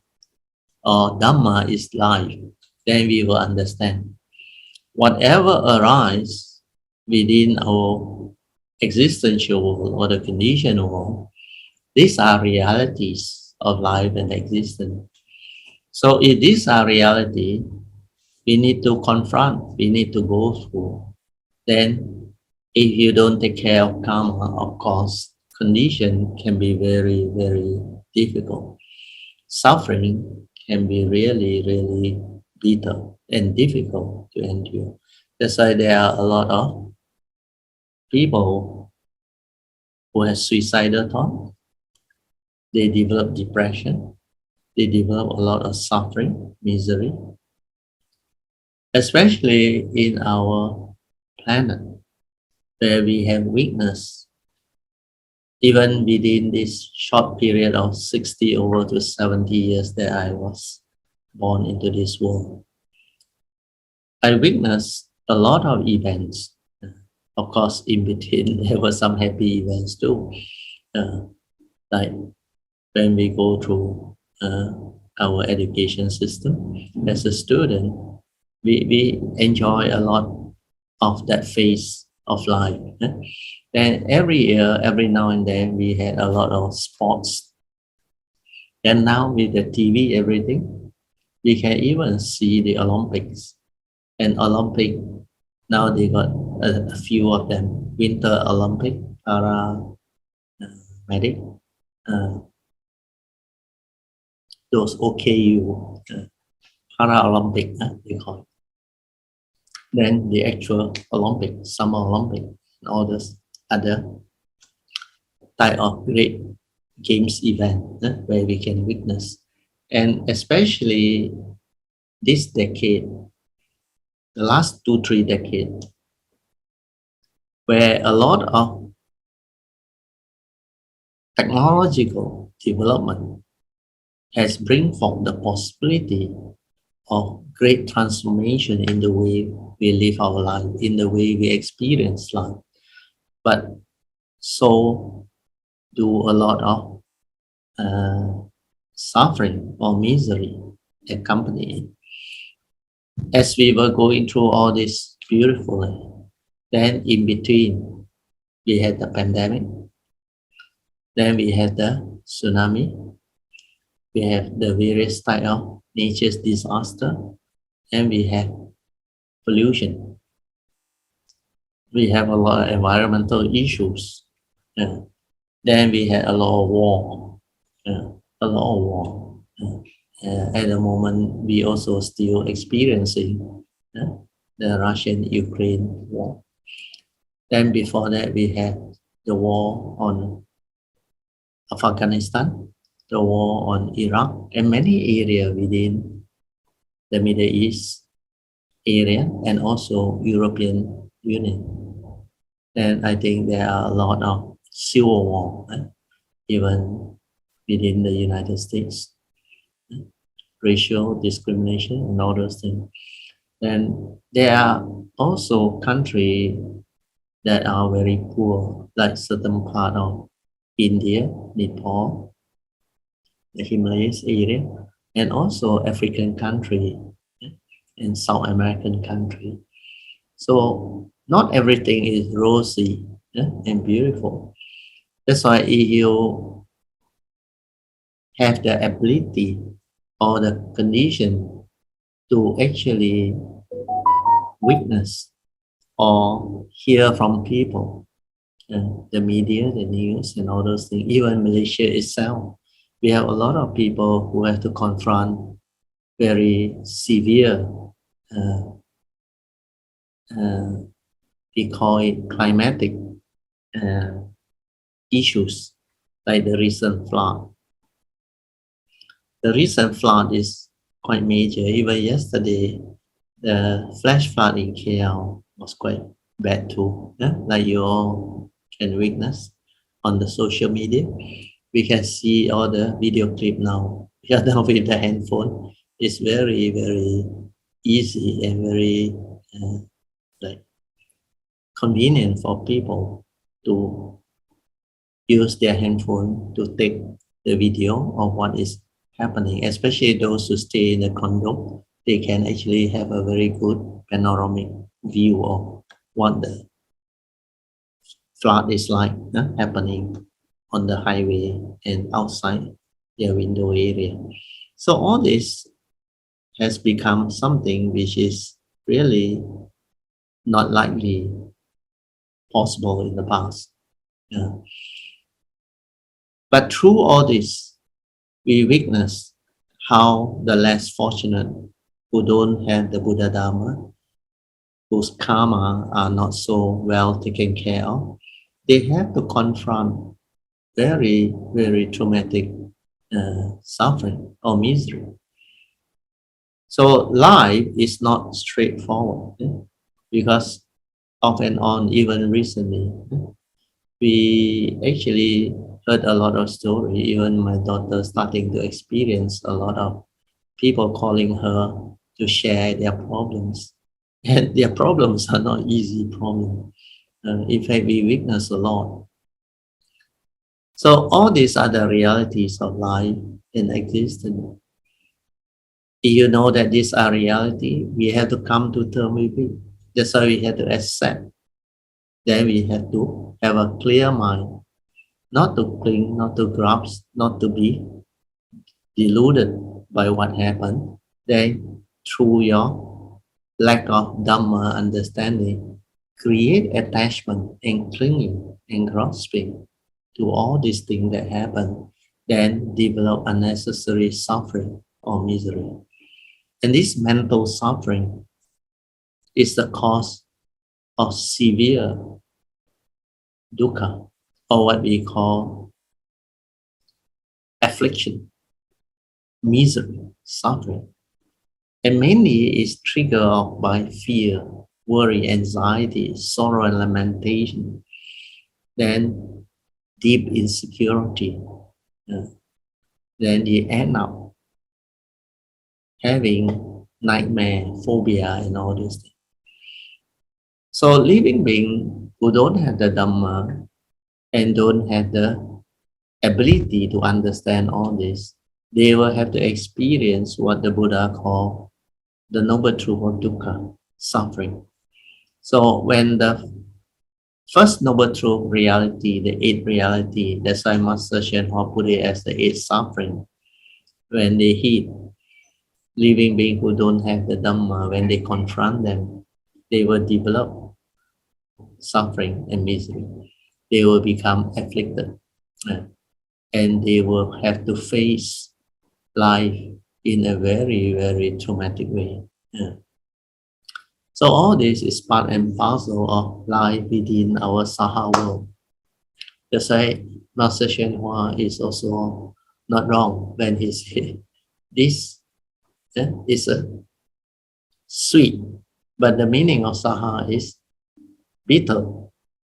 or Dhamma is life, then we will understand. Whatever arises within our existential world or the conditional world, these are realities of life and existence. So if these are reality, we need to confront, we need to go through. Then if you don't take care of karma, of course, condition can be very, very difficult. Suffering can be really, really bitter and difficult to endure. That's why there are a lot of people who have suicidal thoughts. They develop depression. They develop a lot of suffering, misery, especially in our planet, where we have weakness. Even within this short period of 60 over to 70 years that I was born into this world, I witnessed a lot of events. Of course, in between, there were some happy events too. Like when we go through our education system as a student, we enjoy a lot of that phase of life. Then every year, every now and then, we had a lot of sports. And now with the TV, everything, we can even see the Olympics. And Olympic, now they got a few of them. Winter Olympic, Medic, those OKU, Paralympic, they call it. Then the actual Olympic, Summer Olympic, and all those other type of great games event where we can witness. And especially this decade, the last 2-3 decades, where a lot of technological development has bring forth the possibility of great transformation in the way we live our life, in the way we experience life. But so do a lot of suffering or misery accompany it. As we were going through all this beautifully, then in between we had the pandemic, then we had the tsunami, we have the various type of nature's disaster, and we have pollution. We have a lot of environmental issues. Then we had a lot of war. At the moment, we also still experiencing the Russian-Ukraine war. Then before that, we had the war on Afghanistan, the war on Iraq, and many areas within the Middle East area, and also European Union. And I think there are a lot of civil war, even within the United States, racial discrimination and all those things. And there are also countries that are very poor, like certain part of India, Nepal, the Himalayas area, and also African country and South American country. So not everything is rosy and beautiful. That's why if you have the ability or the condition to actually witness or hear from people, the media, the news, and all those things, even Malaysia itself, we have a lot of people who have to confront very severe, we call it climatic issues, like the recent flood. The recent flood is quite major. Even yesterday, the flash flood in KL was quite bad too. Like you all can witness on the social media. We can see all the video clip now. We are now with the handphone. It's very, very easy and very like convenient for people to use their handphone to take the video of what is happening, especially those who stay in the condo. They can actually have a very good panoramic view of what the flood is like happening on the highway and outside their window area. So all this has become something which is really not likely possible in the past. But through all this, we witness how the less fortunate who don't have the Buddha Dharma, whose karma are not so well taken care of, they have to confront very, very traumatic suffering or misery. So life is not straightforward because off and on, even recently, we actually heard a lot of story. Even my daughter starting to experience a lot of people calling her to share their problems. And their problems are not easy problems. In fact, we witness a lot. So all these are the realities of life and existence. If you know that these are reality, we have to come to terms with it. That's why we have to accept. Then we have to have a clear mind, not to cling, not to grasp, not to be deluded by what happened. Then through your lack of Dhamma understanding, create attachment and clinging and grasping to all these things that happen, then develop unnecessary suffering or misery. And this mental suffering is the cause of severe dukkha, or what we call affliction, misery, suffering. And mainly is triggered by fear, worry, anxiety, sorrow, and lamentation. Then deep insecurity. Then you end up having nightmare, phobia, and all these things. So living beings who don't have the Dhamma and don't have the ability to understand all this, they will have to experience what the Buddha called the noble truth of dukkha, suffering. So when the first noble truth reality, the eighth reality, that's why Master Hsuan put it as the eighth suffering. When they hit living beings who don't have the Dhamma, when they confront them, they will develop suffering and misery. They will become afflicted. And they will have to face life in a very, very traumatic way. So all this is part and parcel of life within our Saha world. That's why Master Hsuan is also not wrong when he said this is a sweet, but the meaning of Saha is bitter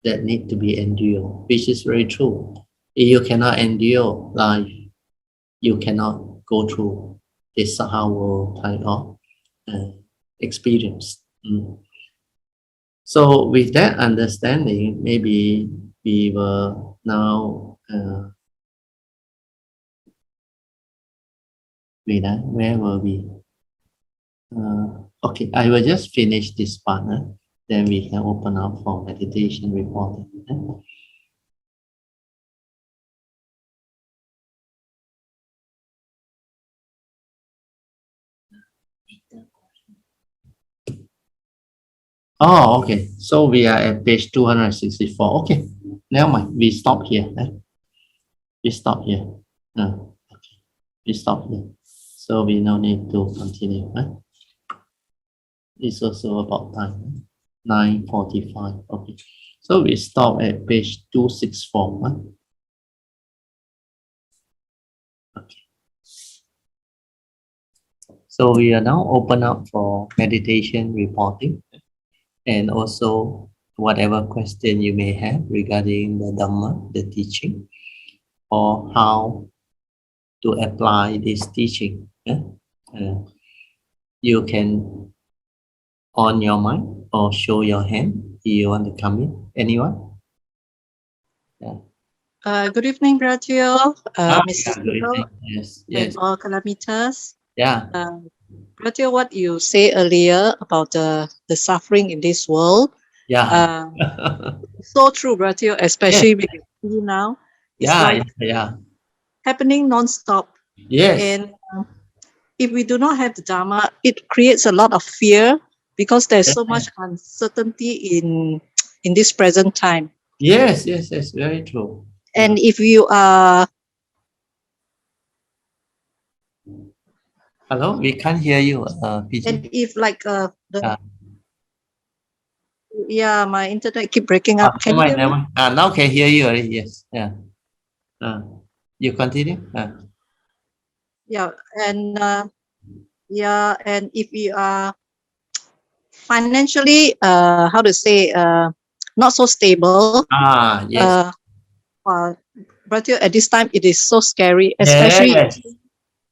that need to be endured, which is very true. If you cannot endure life, you cannot go through this Saha world type of experience. So with that understanding, maybe we will now where were we? Okay, I will just finish this part, then we can open up for meditation reporting. Oh, okay. So we are at page 264. Okay, never mind. We stop here. We stop here. Okay. We stop here. So we no need to continue. It's also about time. 9:45. Okay. So we stop at page 264. Okay. So we are now open up for meditation reporting. And also whatever question you may have regarding the Dhamma, the teaching, or how to apply this teaching. You can on your mind or show your hand if you want to come in. Anyone? Good evening, Bratio, Mr. Good evening. Yes, yes. And all Kalamitas. Yeah. Bratio, what you say earlier about the suffering in this world. Yeah. So true, Bratio, especially with you now. It's like happening non-stop. Yes. And if we do not have the Dharma, it creates a lot of fear because there's so much uncertainty in this present time. Yes, yes, yes, very true. And if you are... Hello, we can't hear you, PG. And if like my internet keep breaking up. Can you hear me? Now can hear you already. Yes. Yeah. You continue. Yeah, and if you are financially, how to say, not so stable. Yes. But at this time, it is so scary, especially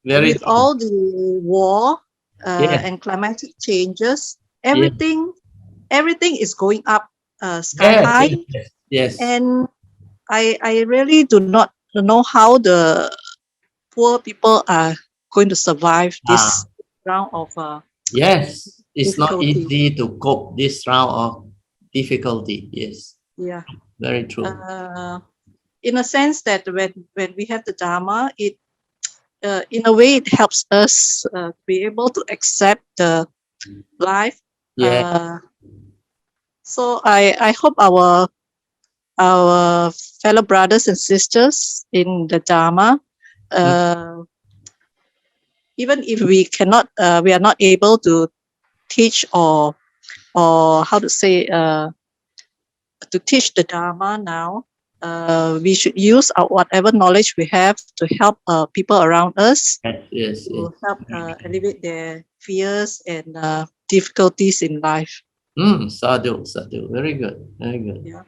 with all the war and climatic changes. Everything is going up sky high. Yes. And I really do not know how the poor people are going to survive this round of yes, it's difficulty. Not easy to cope this round of difficulty. Yes. Yeah. Very true. In a sense that when we have the Dharma, it in a way it helps us be able to accept the life. Yeah. So I hope our fellow brothers and sisters in the Dharma, even if we cannot, we are not able to teach or how to say, to teach the Dharma now, we should use our whatever knowledge we have to help people around us Yes. to help alleviate their fears and difficulties in life. Sadhu. Very good. Yeah.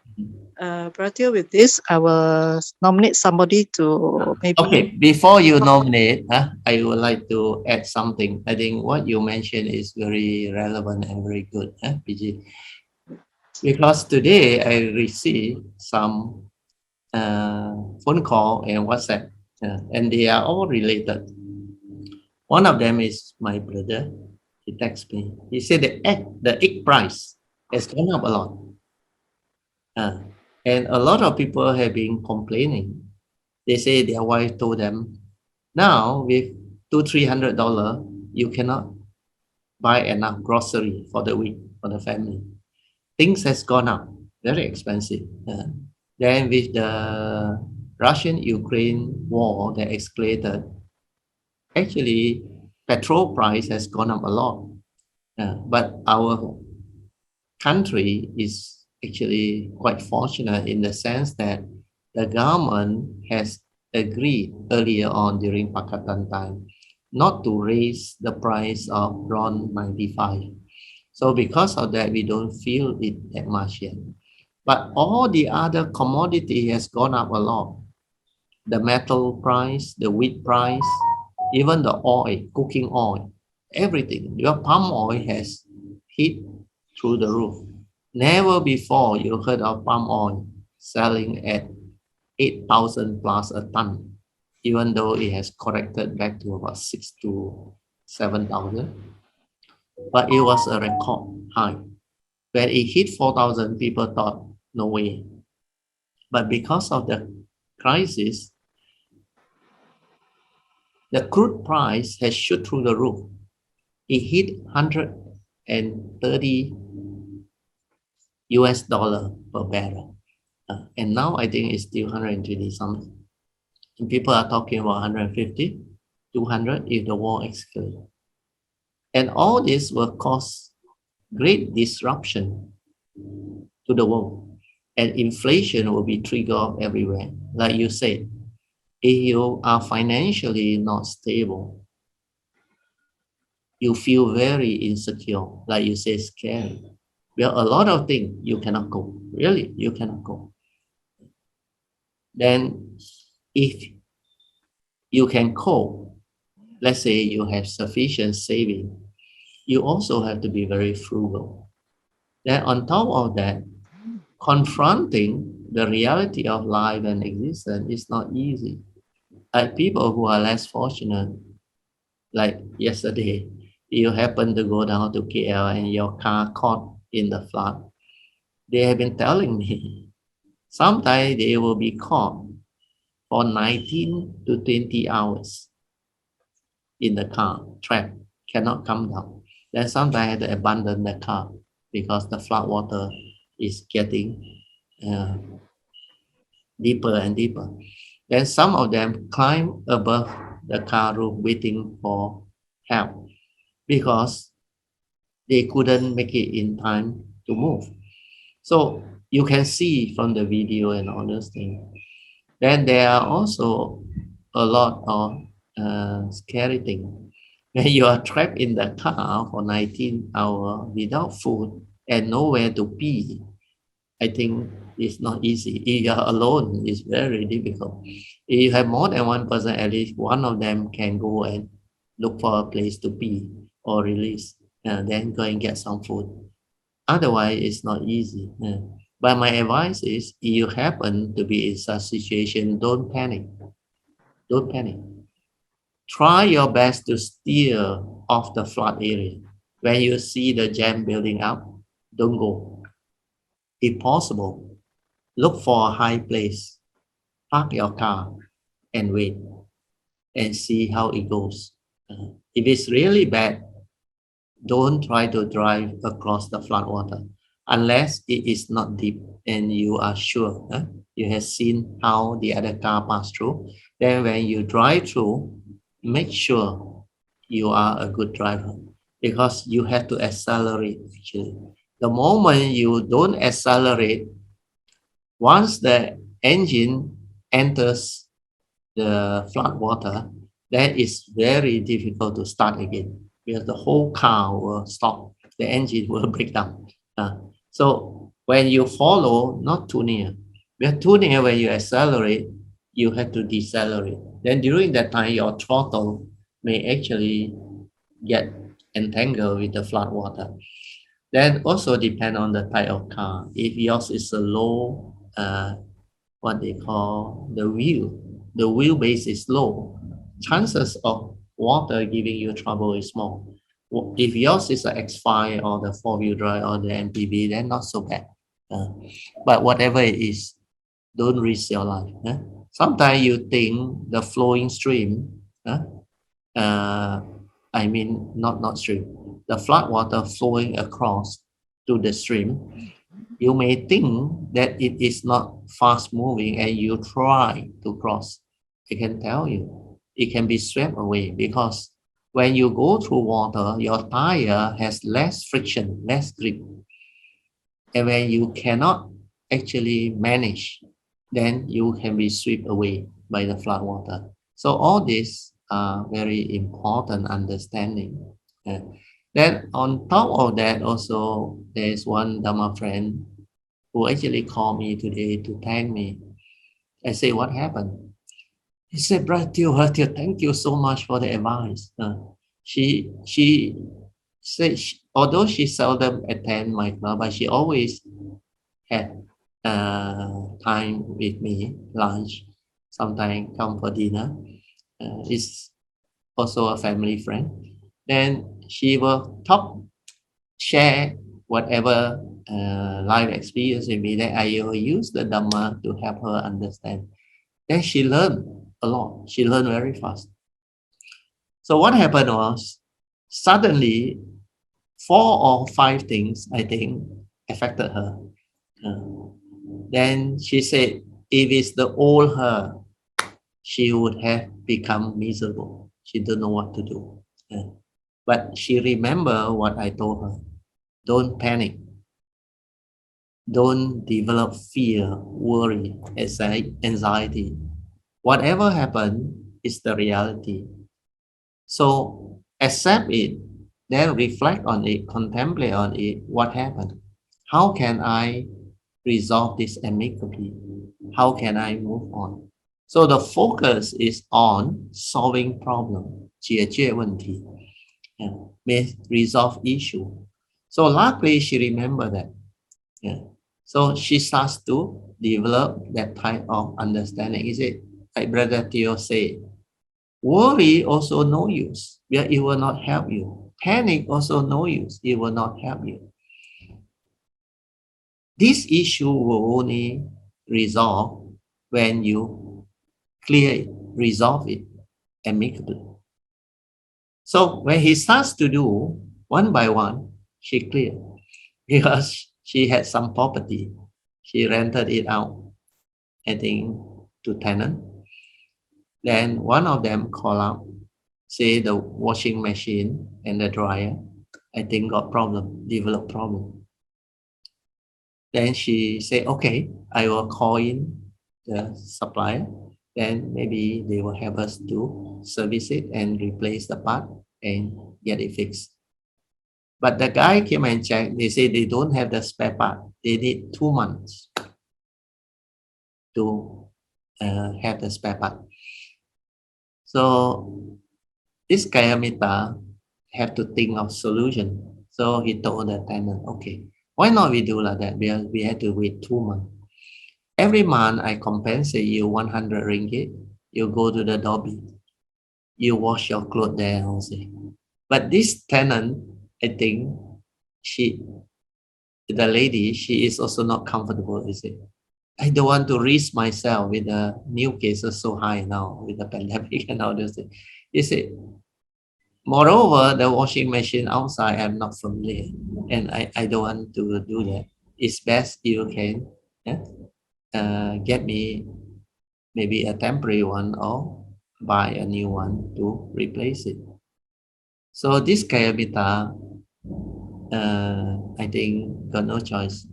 Brother, with this, I will nominate somebody to maybe. Okay, before you nominate, I would like to add something. I think what you mentioned is very relevant and very good, PG. Because today I received some phone call and WhatsApp, and they are all related. One of them is my brother. He texted me. He said the egg price has gone up a lot. And a lot of people have been complaining. They say their wife told them, now with $200-300, you cannot buy enough grocery for the week, for the family. Things has gone up, very expensive. Then with the Russian-Ukraine war that escalated, actually petrol price has gone up a lot. But our country is actually quite fortunate in the sense that the government has agreed earlier on during Pakatan time not to raise the price of RON 95. So because of that, we don't feel it that much yet. But all the other commodity has gone up a lot. The metal price, the wheat price, even the oil, cooking oil, everything. Your palm oil has hit through the roof. Never before you heard of palm oil selling at 8,000 plus a ton, even though it has corrected back to about 6,000 to 7,000. But it was a record high. When it hit 4,000, people thought, no way. But because of the crisis, the crude price has shot through the roof. It hit $130 per barrel. And now I think it's still 120 something. And people are talking about 150, 200 if the war escalates. And all this will cause great disruption to the world. And inflation will be triggered everywhere. Like you said, if you are financially not stable, you feel very insecure, like you say, scary. There are a lot of things you cannot go. Really, you cannot go. Then if you can cope, let's say you have sufficient saving, you also have to be very frugal. Then on top of that, confronting the reality of life and existence is not easy. Like people who are less fortunate, like yesterday, you happen to go down to KL and your car caught in the flood. They have been telling me, sometimes they will be caught for 19 to 20 hours in the car, trapped, cannot come down. Then sometimes I had to abandon the car because the flood water is getting deeper and deeper. Then some of them climb above the car roof waiting for help because they couldn't make it in time to move. So you can see from the video and all those things. Then there are also a lot of scary things. When you are trapped in the car for 19 hours without food and nowhere to pee, I think it's not easy. If you are alone, it's very difficult. If you have more than one person, at least one of them can go and look for a place to pee or release, then go and get some food. Otherwise, it's not easy. But my advice is, if you happen to be in such a situation, don't panic. Don't panic. Try your best to steer off the flood area. When you see the jam building up, don't go. If possible, look for a high place, park your car and wait and see how it goes. If it's really bad, don't try to drive across the flood water unless it is not deep and you are sure you have seen how the other car passed through. Then when you drive through, make sure you are a good driver because you have to accelerate actually. The moment you don't accelerate, once the engine enters the flood water, that is very difficult to start again because the whole car will stop, the engine will break down. So when you follow, not too near, because too near, when you accelerate, you have to decelerate. Then during that time, your throttle may actually get entangled with the flood water. Then also depend on the type of car. If yours is a low, what they call the wheelbase is low, chances of water giving you trouble is small. If yours is an X5 or the 4-wheel drive or the MPV, then not so bad. But whatever it is, don't risk your life. Sometimes you think the flowing stream, I mean not stream, the flood water flowing across to the stream, you may think that it is not fast moving and you try to cross. I can tell you, it can be swept away because when you go through water, your tire has less friction, less grip. And when you cannot actually manage, then you can be swept away by the flood water. So all this are very important understanding. Then on top of that, also there is one Dharma friend who actually called me today to thank me. I say, what happened? He said, Brother Teo, thank you so much for the advice. She said, although she seldom attend my club, but she always had time with me, lunch, sometimes come for dinner. Is also a family friend. Then she will share whatever life experience with me, that I will use the Dhamma to help her understand. Then she learned a lot. She learned very fast. So what happened was, suddenly 4 or 5 things, I think, affected her. Then she said, if it's the old her, she would have become miserable. She don't know what to do. But she remembered what I told her. Don't panic. Don't develop fear, worry, anxiety. Whatever happened is the reality. So accept it, then reflect on it, contemplate on it, what happened. How can I resolve this amicably? How can I move on? So the focus is on solving problem, 解决问题, may resolve issue. So luckily she remembered that. So she starts to develop that type of understanding. Is it like Brother Theo said? Worry also no use, because it will not help you. Panic also no use, it will not help you. This issue will only resolve when you clear it, resolve it amicably. So when he starts to do one by one, she cleared, because she had some property. She rented it out, I think, to tenant. Then one of them called out, say the washing machine and the dryer, I think got problem, developed problem. Then she said, okay, I will call in the supplier. Then maybe they will help us to service it and replace the part and get it fixed. But the guy came and checked. They say they don't have the spare part. They need 2 months to have the spare part. So this Kayamita have to think of solution. So he told the tenant, okay, why not we do like that? Because we had to wait 2 months. Every month I compensate you 100 ringgit. You go to the lobby. You wash your clothes there also. But this tenant, I think the lady, she is also not comfortable, is it? I don't want to risk myself with the new cases so high now with the pandemic and all those things. You see, moreover, the washing machine outside, I'm not familiar, and I don't want to do that. It's best you can get me maybe a temporary one or buy a new one to replace it. So this Kayamita, I think, got no choice.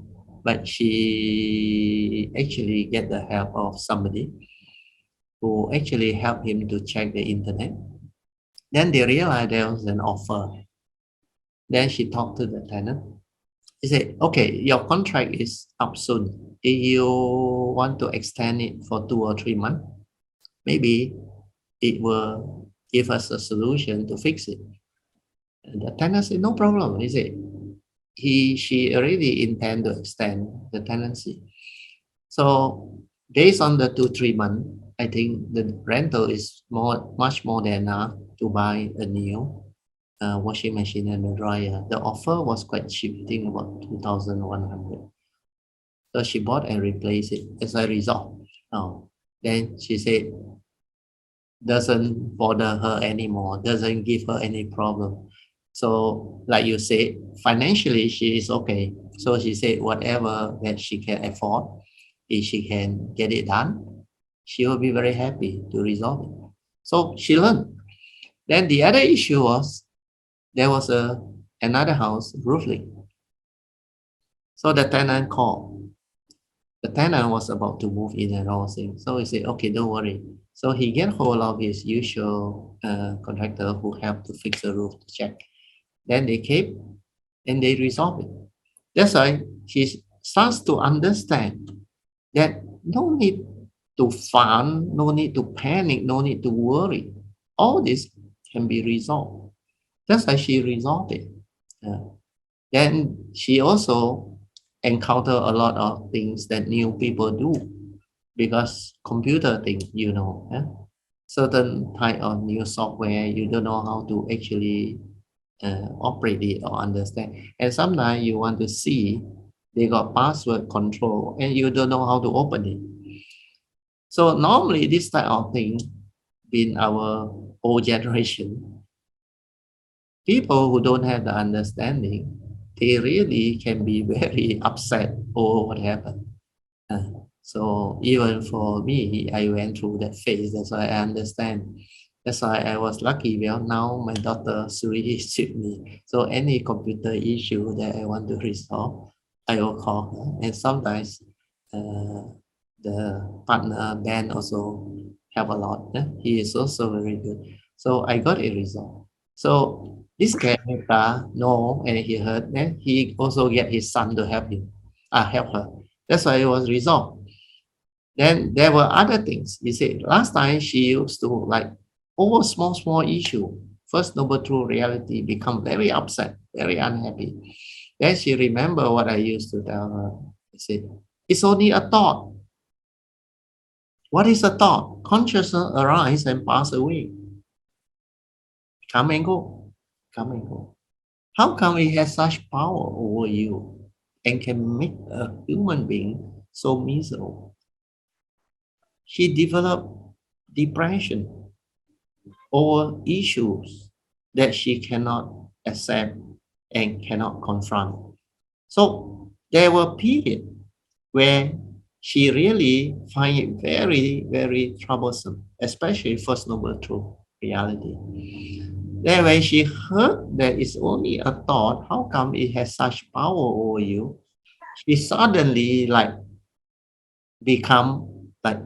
but she actually get the help of somebody who actually helped him to check the internet. Then they realized there was an offer. Then she talked to the tenant. He said, okay, your contract is up soon. If you want to extend it for 2 or 3 months, maybe it will give us a solution to fix it. And the tenant said, no problem. He said, she already intend to extend the tenancy. So based on the 2-3 months, I think the rental is much more than enough to buy a new washing machine and a dryer. The offer was quite cheap, I think about 2,100. So she bought and replaced it as a result. Then she said, doesn't bother her anymore, doesn't give her any problem. So like you said, financially she is okay. So she said whatever that she can afford, if she can get it done, she will be very happy to resolve it. So she learned. Then the other issue was there was another house roof leak. So the tenant called. The tenant was about to move in and all things. So he said, okay, don't worry. So he get hold of his usual contractor who helped to fix the roof to check. Then they came and they resolved it. That's why she starts to understand that no need to frown, no need to panic, no need to worry. All this can be resolved. That's why she resolved it. Then she also encountered a lot of things that new people do, because computer thing, certain type of new software, you don't know how to actually operate it or understand. And sometimes you want to see they got password control and you don't know how to open it. So normally this type of thing in our old generation, people who don't have the understanding, they really can be very upset over what happened. So even for me, I went through that phase. That's why I understand. That's why I was lucky. Well, now my daughter Suri is with me. So any computer issue that I want to resolve, I will call her. And sometimes the partner Ben also help a lot. He is also very good. So I got it resolved. So this character know and he heard, and he also get his son to help her. That's why it was resolved. Then there were other things. He said last time she used to like over small issue. First Noble True Reality become very upset, very unhappy. Then she remember what I used to tell her. I said, it's only a thought. What is a thought? Consciousness arise and pass away. Come and go. Come and go. How come it has such power over you and can make a human being so miserable? She developed depression over issues that she cannot accept and cannot confront. So there were periods where she really find it very, very troublesome, especially First Noble Truth Reality. Then when she heard that it's only a thought, how come it has such power over you? She suddenly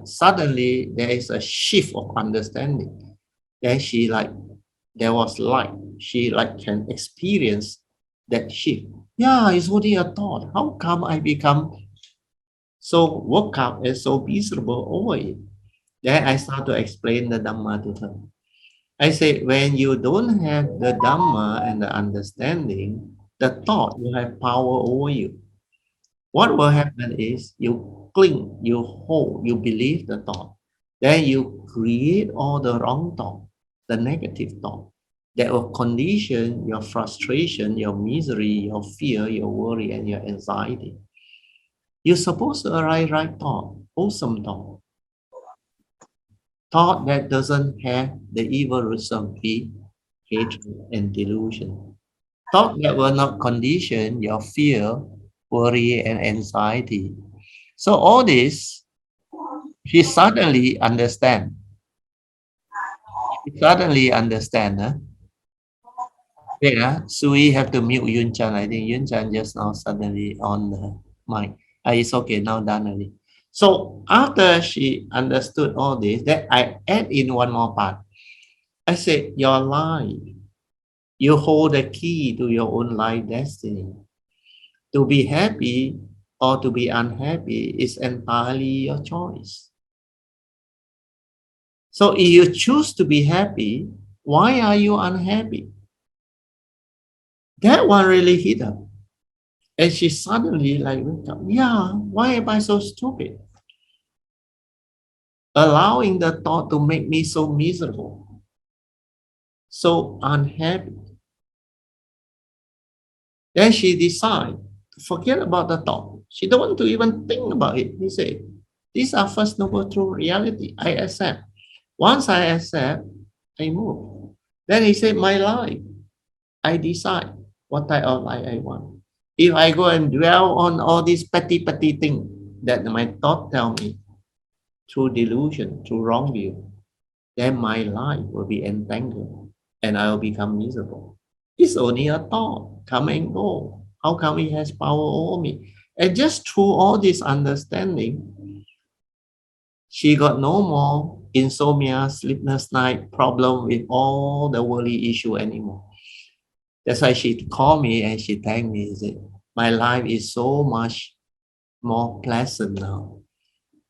suddenly there is a shift of understanding. Then there was light. She can experience that shift. Yeah, it's only a thought. How come I become so worked up and so miserable over it? Then I start to explain the Dhamma to her. I say, when you don't have the Dhamma and the understanding, the thought will have power over you. What will happen is you cling, you hold, you believe the thought. Then you create all the wrong thought, the negative thought that will condition your frustration, your misery, your fear, your worry, and your anxiety. You're supposed to arrive right thought, wholesome thought. Thought that doesn't have the evil roots of greed, hatred, and delusion. Thought that will not condition your fear, worry, and anxiety. So all this, she suddenly understand. She suddenly understand. Wait, so we have to mute Yun Chan. I think Yun Chan just now suddenly on the mic. It's okay, now done already. So after she understood all this, then I add in one more part. I said, your life, you hold the key to your own life destiny. To be happy or to be unhappy is entirely your choice. So if you choose to be happy, why are you unhappy? That one really hit her. And she suddenly like, yeah, why am I so stupid? Allowing the thought to make me so miserable, so unhappy. Then she decided to forget about the thought. She don't want to even think about it. He said, these are First Noble Truth reality. I accept. Once I accept, I move. Then he said, my life, I decide what type of life I want. If I go and dwell on all these petty things that my thought tell me, through delusion, through wrong view, then my life will be entangled and I will become miserable. It's only a thought, come and go. How come it has power over me? And just through all this understanding, she got no more insomnia, sleepless night problem with all the worldly issue anymore. That's why she called me and she thanked me. She said, my life is so much more pleasant now.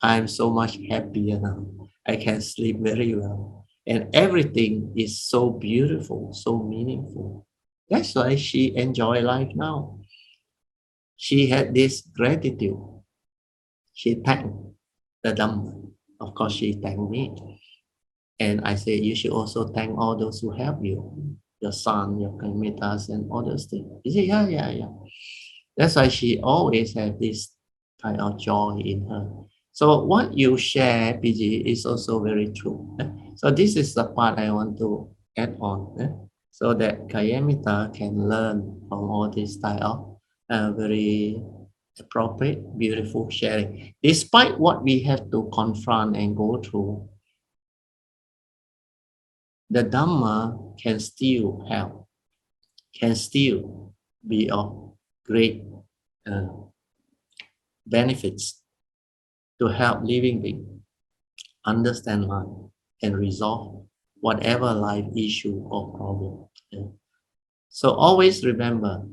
I'm so much happier now. I can sleep very well. And everything is so beautiful, so meaningful. That's why she enjoys life now. She had this gratitude. She thanked the Dhamma. Of course, she thanked me. And I say, you should also thank all those who help you. Your son, your kamitas, and all those things. He said, yeah. That's why she always had this kind of joy in her. So what you share, PG, is also very true. So this is the part I want to add on, so that Kayamita can learn from all this type of very appropriate, beautiful sharing. Despite what we have to confront and go through, the Dhamma can still help, can still be of great benefits to help living beings understand life and resolve whatever life issue or problem. So always remember,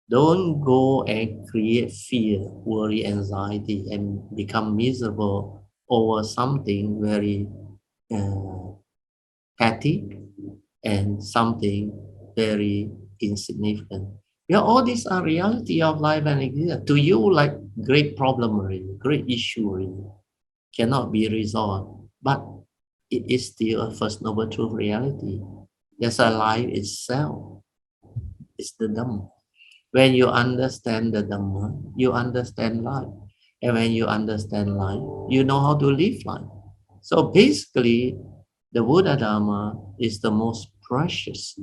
don't go and create fear, worry, anxiety, and become miserable over something very petty and something very insignificant. Yeah, all these are reality of life and existence. To you, like great problem, great issue, cannot be resolved, but it is still a First Noble Truth reality. That's a life itself. It's the Dhamma. When you understand the Dhamma, you understand life. And when you understand life, you know how to live life. So basically, the Buddha Dhamma is the most precious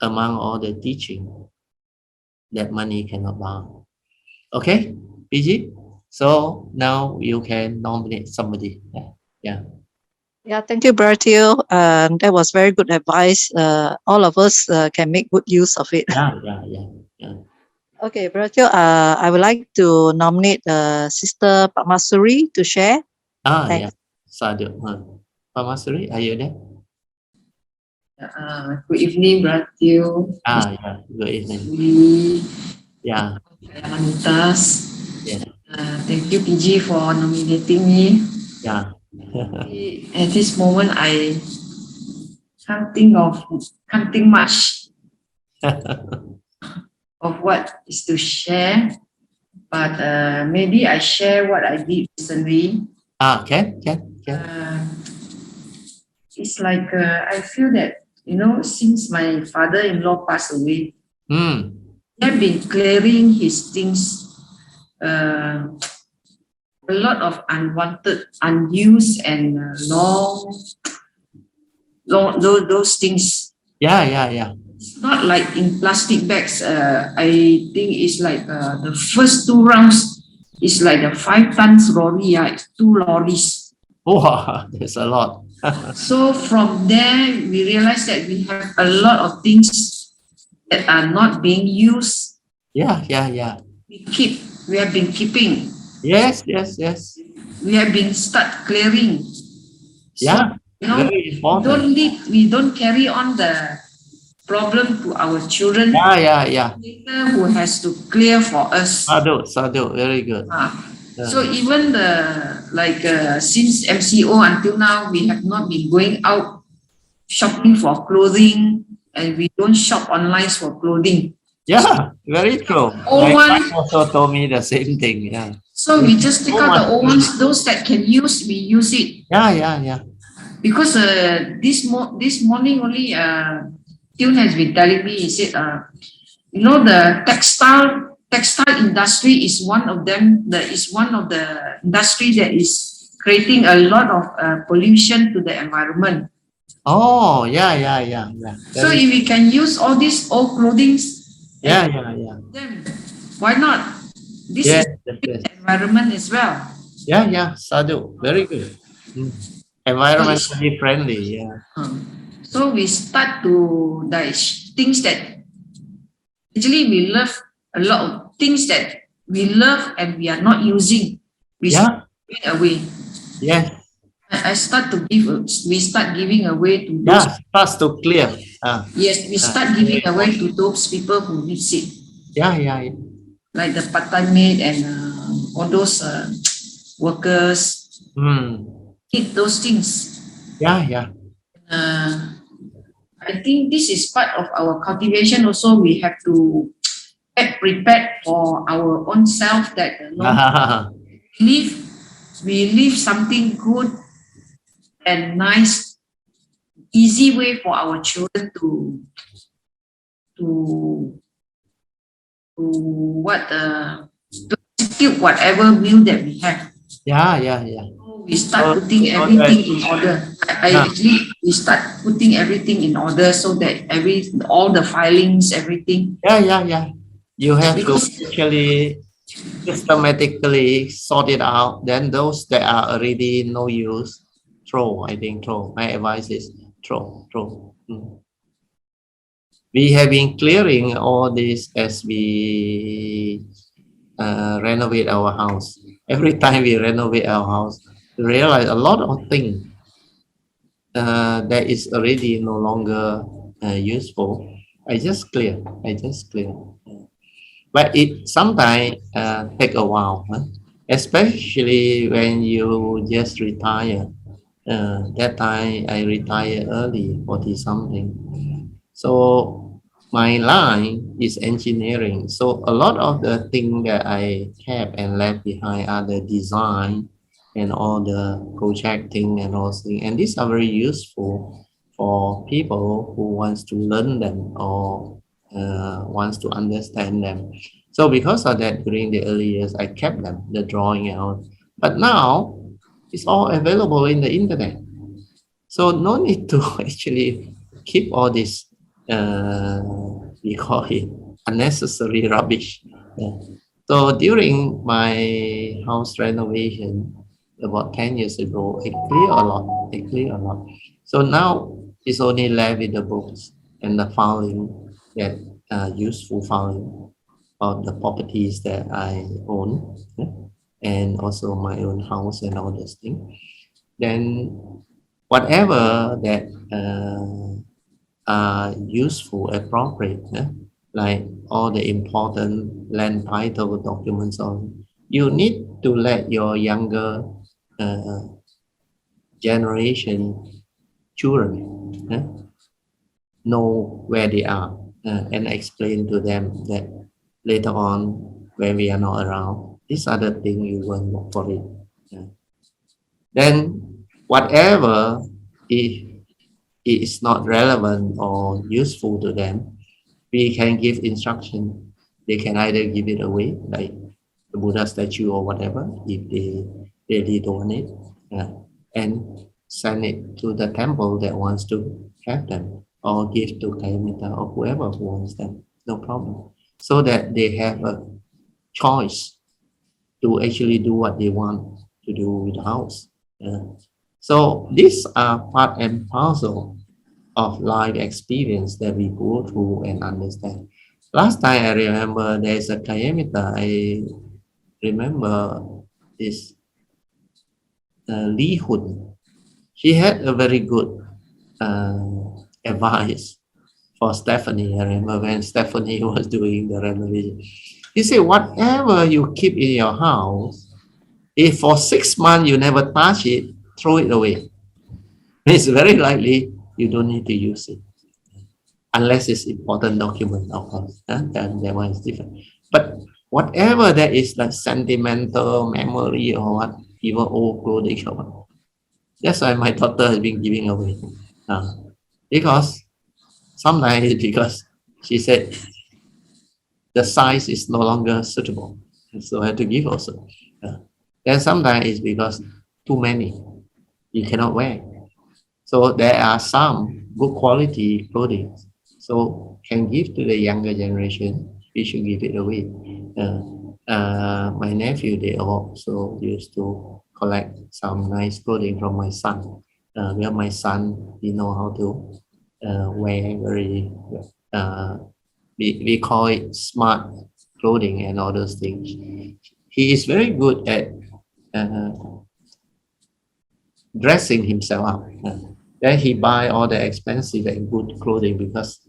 among all the teaching that money cannot buy. Okay, PG? So now you can nominate somebody. Yeah. Yeah, thank you, Bertil. That was very good advice. All of us can make good use of it. Yeah. Okay, Bertil, I would like to nominate Sister Pamasuri to share. Yeah. Sadhu. Pamasuri, are you there? Good evening, Bertil. Yeah. Good evening. Yeah. Yeah. Thank you, PG, for nominating me. Yeah. At this moment, I can't think much of what is to share, but maybe I share what I did recently. Okay. It's like I feel that, since my father-in-law passed away, I've been clearing his things. A lot of unwanted, unused, and long those things. Yeah. It's not like in plastic bags. I think it's like the first 2 rounds is like the 5 tons lorry. It's 2 lorries. Wow, there's a lot. So from there, we realize that we have a lot of things that are not being used. Yeah. We keep we have been keeping. Yes, yes, yes. We have been start clearing. Yeah, very important. We don't carry on the problem to our children. Yeah. Later, who has to clear for us. Sadhu, very good. So even since MCO until now, we have not been going out shopping for clothing, and we don't shop online for clothing. Yeah, very true. My wife also told me the same thing. Yeah. So we just take out the old ones, those that can use, we use it. Yeah. Because this morning only, Tune has been telling me, he said, the textile industry is one of them. That is one of the industry that is creating a lot of pollution to the environment. Oh, yeah. So if we can use all these old clothing, yeah. Then why not? This is the environment as well. Yeah, Sadhu, very good. Environmentally friendly, yeah. So we start to things that actually we love, a lot of things that we love and we are not using. We start giving away. Yes. I start to give. We start giving away to those. Yeah, starts to clear. Yes, we start giving away to those people who need it. Yeah. Like the part-time maid and all those workers. Need those things. Yeah. I think this is part of our cultivation. Also, we have to get prepared for our own self that we live something good and nice, easy way for our children to execute whatever will that we have. Yeah. We start putting everything in order. We start putting everything in order so that all the filings, everything. Yeah. You have to actually systematically sort it out. Then those that are already no use, throw. My advice is throw. We have been clearing all this as we renovate our house. Every time we renovate our house, we realize a lot of things that is already no longer useful. I just clear. But it sometimes take a while, especially when you just retire. That time I retired early, 40 something. So my line is engineering. So a lot of the things that I kept and left behind are the design and all the projecting and all things. And these are very useful for people who wants to learn them or wants to understand them. So because of that, during the early years, I kept them, the drawing out. But now it's all available in the internet. So no need to actually keep all this, we call it unnecessary rubbish. So during my house renovation, about 10 years ago, it cleared a lot. So now it's only left with the books and the filing, that useful filing of the properties that I own, and also my own house and all those things. Then whatever that are useful, appropriate, like all the important land title documents on, you need to let your younger generation children know where they are, and explain to them that later on when we are not around, these are the things you will look for it. Then whatever if it is not relevant or useful to them, we can give instruction. They can either give it away, like the Buddha statue or whatever, if they really don't need, and send it to the temple that wants to have them, or give to Kayamita or whoever who wants them, no problem. So that they have a choice to actually do what they want to do with the house. So these are part and parcel of life experience that we go through and understand. Last time I remember there's a Kayamita, remember is Li Hun. She had a very good advice for Stephanie. I remember when Stephanie was doing the renovation. He said, whatever you keep in your house, if for 6 months you never touch it, throw it away. It's very likely you don't need to use it. Unless it's important document, of course. Then that one is different. But whatever that is like sentimental memory or what, even old clothing or what, that's why my daughter has been giving away. Because sometimes because she said the size is no longer suitable. So I had to give also. Then sometimes it's because too many, you cannot wear. So there are some good quality clothing. So can give to the younger generation, we should give it away. My nephew, they also used to collect some nice clothing from my son. Where my son, he know how to wear very, we call it smart clothing and all those things. He is very good at dressing himself up. Then he buy all the expensive and good clothing because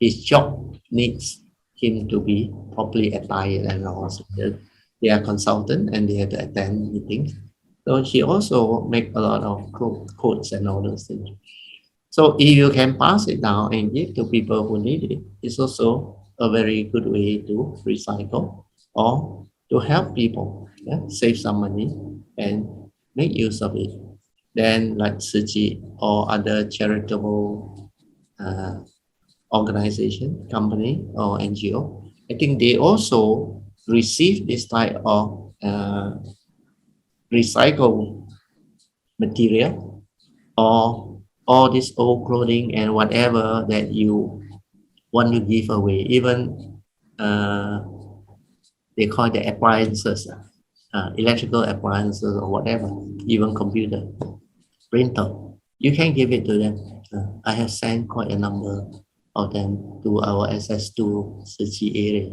his job needs him to be properly attired and also they are consultant and they have to attend meetings. So he also make a lot of coats and all those things. So if you can pass it down and give to people who need it, it's also a very good way to recycle or to help people, save some money and make use of it. Then like Suji or other charitable organization, company or NGO, I think they also receive this type of recycled material or all this old clothing and whatever that you want to give away, even they call the appliances, electrical appliances or whatever, even computer, printer, you can give it to them. I have sent quite a number of them to our SS2 Suchi area.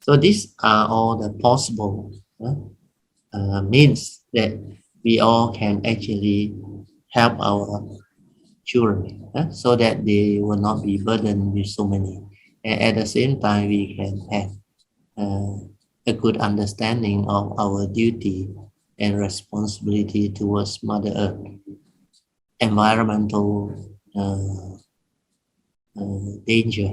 So these are all the possible means that we all can actually help our children so that they will not be burdened with so many. And at the same time, we can have a good understanding of our duty and responsibility towards Mother Earth, environmental danger.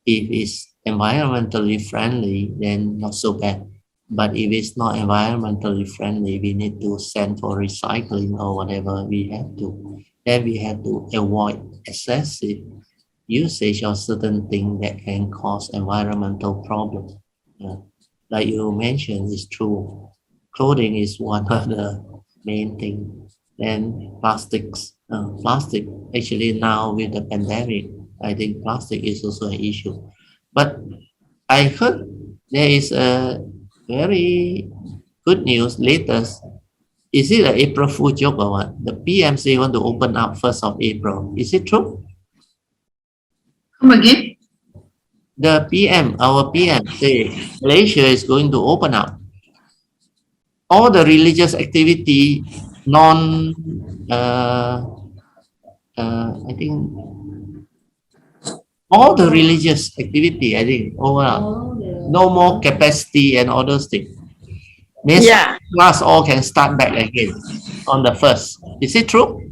If it's environmentally friendly, then not so bad. But if it's not environmentally friendly, we need to send for recycling or whatever we have to. Then we have to avoid excessive usage of certain things that can cause environmental problems. Like you mentioned, it's true. Clothing is one of the main things. Then plastics. Plastic, actually now with the pandemic, I think plastic is also an issue. But I heard there is a very good news latest. Is it an April Fool joke or what? The PMC want to open up 1st of April. Is it true? Come again? The PM, our PM, say Malaysia is going to open up all the religious activity, I think all the religious activity, I think, overall, no more capacity and all those things. Means class all can start back again on the 1st. Is it true?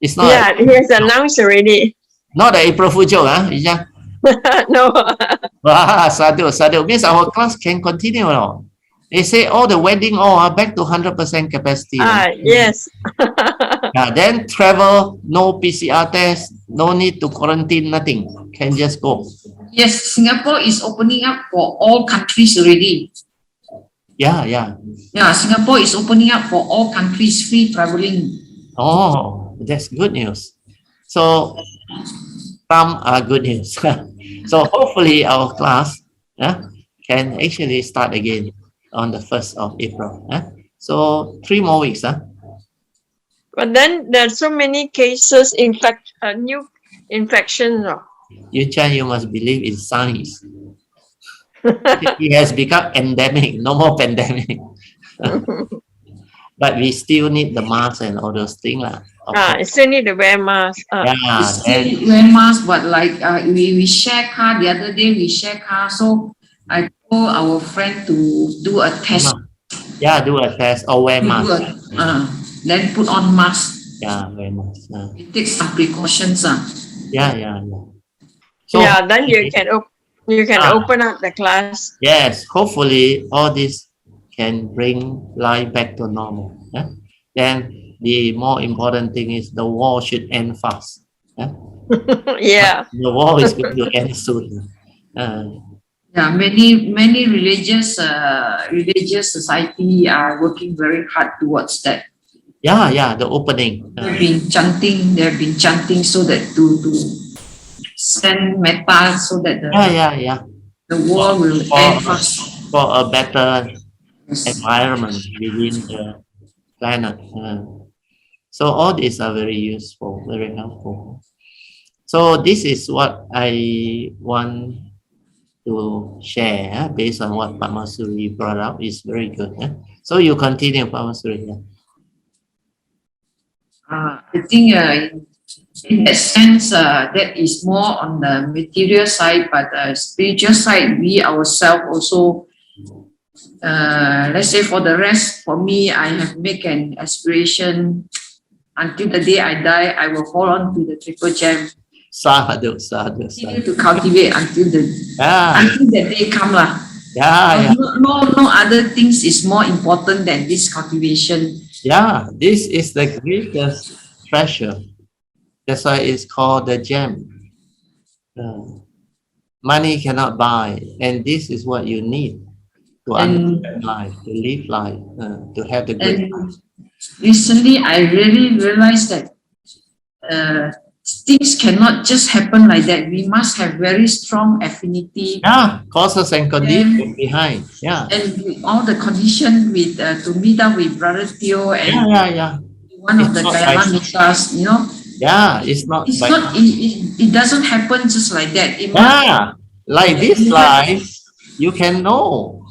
It's not. Yeah, he has announced already. Not the April Fool joke, huh? No. Sadhu. Means our class can continue now. They say all the wedding all are back to 100% capacity. Yes. Then travel, no PCR test, no need to quarantine, nothing. Can just go. Yes, Singapore is opening up for all countries already. Yeah, Singapore is opening up for all countries, free traveling. Oh, that's good news. So some are good news. So hopefully our class can actually start again on the 1st of April. So 3 more weeks. But then there are so many cases, new infections. You must believe in science. It has become endemic, no more pandemic. But we still need the mask and all those things. I still need to wear mask. Yeah, Still wear mask, but like we share car the other day. We share car, so I told our friend to do a test. Yeah, do a test or wear mask. Then put on mask. Yeah, wear mask. We take some precautions. Yeah. So yeah, then you can open up the class. yes, hopefully all this can bring life back to normal. Then the more important thing is the war should end fast. Yeah. The war is going to end soon. Yeah, many religious society are working very hard towards that. Yeah, the opening. They've been chanting so that to send metta so that the war will end fast. For a better environment within the planet. So all these are very useful, very helpful. So this is what I want to share based on what Pamasuri brought up. Is very good. So you continue, Pamasuri. I think in that sense, that is more on the material side, but spiritual side, we ourselves also, let's say for the rest, for me, I have make an aspiration until the day I die, I will hold on to the triple gem. Sadhu. Continue to cultivate until the day come lah. No other things is more important than this cultivation. Yeah, this is the greatest treasure. That's why it's called the gem. Money cannot buy, and this is what you need to understand life, to live life, to have the good life. Recently, I really realized that things cannot just happen like that. We must have very strong affinity. Yeah, causes and conditions behind. Yeah. And all the condition with to meet up with Brother Theo and one of the Gayama Mittas, you know. Yeah, it's not. It doesn't happen just like that. Like this life, you can know.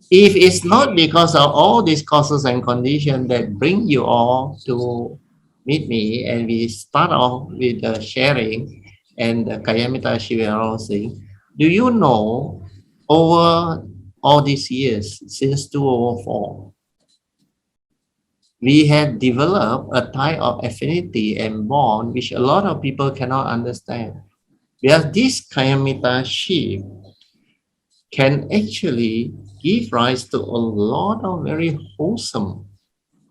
If it's not because of all these causes and conditions that bring you all to meet me, and we start off with the sharing and the Kayamita Shiva thing, do you know over all these years, since 2004, we have developed a type of affinity and bond which a lot of people cannot understand. Because this Kayamita Shiva can actually give rise to a lot of very wholesome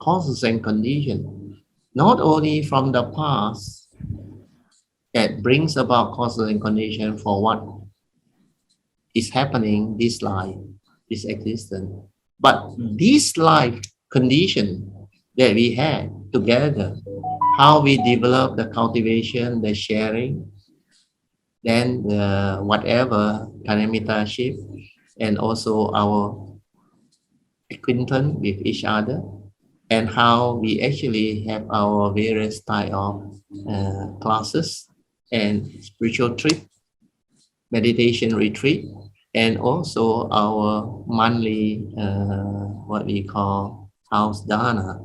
causes and conditions, not only from the past that brings about causes and conditions for what is happening this life, this existence, but this life condition that we had together, how we develop the cultivation, the sharing, then the whatever Kayamita Shiva, and also our acquaintance with each other, and how we actually have our various type of classes and spiritual trip, meditation retreat, and also our monthly what we call house dana,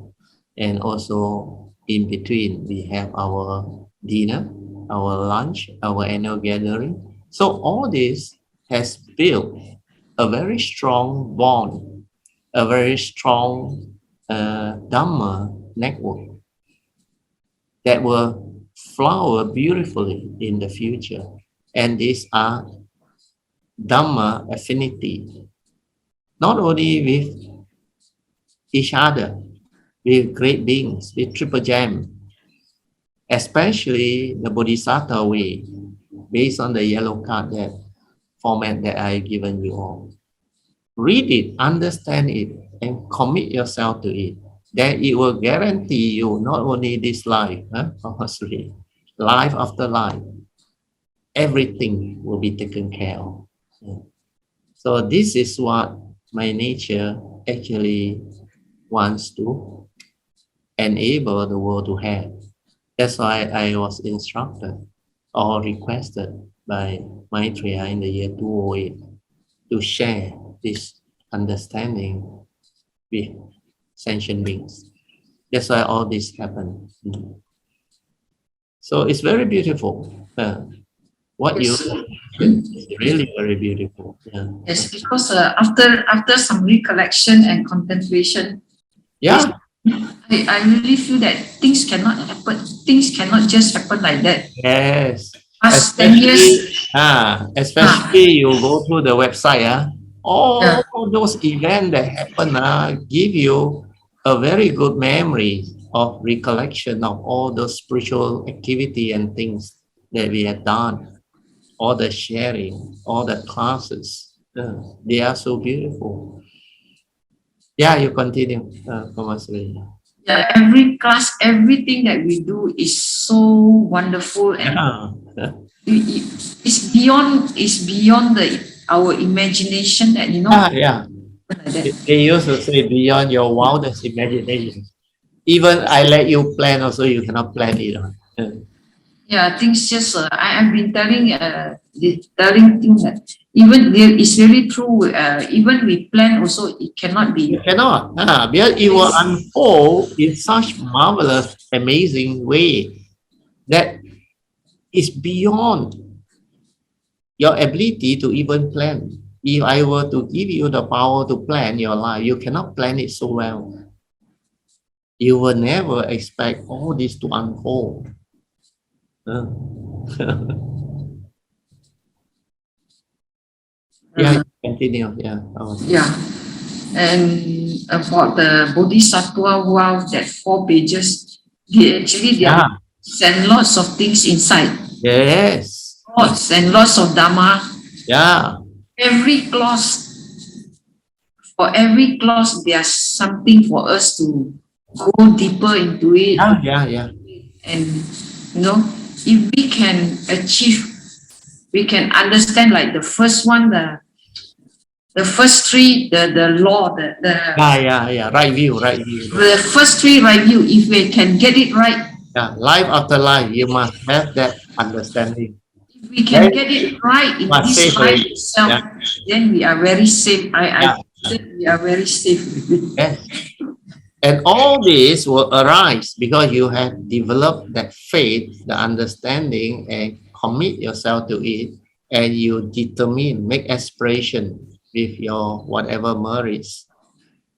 and also in between we have our dinner, our lunch, our annual gathering. So all this has built a very strong bond, a very strong Dharma network that will flower beautifully in the future. And these are Dharma affinity, not only with each other, with great beings, with triple gem, especially the Bodhisattva way, based on the yellow card that format that I've given you all. Read it, understand it, and commit yourself to it. Then it will guarantee you not only this life, life after life, everything will be taken care of. So this is what my nature actually wants to enable the world to have. That's why I was instructed or requested by Maitreya in the year 2008 to share this understanding with sentient beings. That's why all this happened. So it's very beautiful. What you is really very beautiful. Yeah. Yes, because after some recollection and contemplation, Yeah. I really feel that things cannot happen. Things cannot just happen like that. Yes. Past 10 years. Especially you go to the website, all those events that happen give you a very good memory of recollection of all those spiritual activity and things that we have done, all the sharing, all the classes. They are so beautiful. Yeah, you continue, Kamasri. Yeah, every class, everything that we do is so wonderful, and it's beyond our imagination. That They used to say beyond your wildest imagination. Even I let you plan, also you cannot plan it. Yeah, things just I've been telling things that even there is really true. Even we plan also, it cannot be. You cannot, because it will unfold in such marvelous, amazing way that is beyond your ability to even plan. If I were to give you the power to plan your life, you cannot plan it so well. You will never expect all this to unfold. Yeah, continue. Yeah, and about the Bodhisattva vow, that 4 pages, there are lots of things inside. Yes. Lots and lots of Dharma. Yeah. For every clause, there's something for us to go deeper into it. Yeah. And if we can achieve, we can understand, like the first one, the first 3, the law, right view. The first 3 right view, if we can get it right. Yeah, life after life, you must have that understanding. If we can get it right in this life itself, then we are very safe. I think we are very safe. Yes. And all this will arise because you have developed that faith, the understanding, and commit yourself to it, and you determine, make aspiration with your whatever merits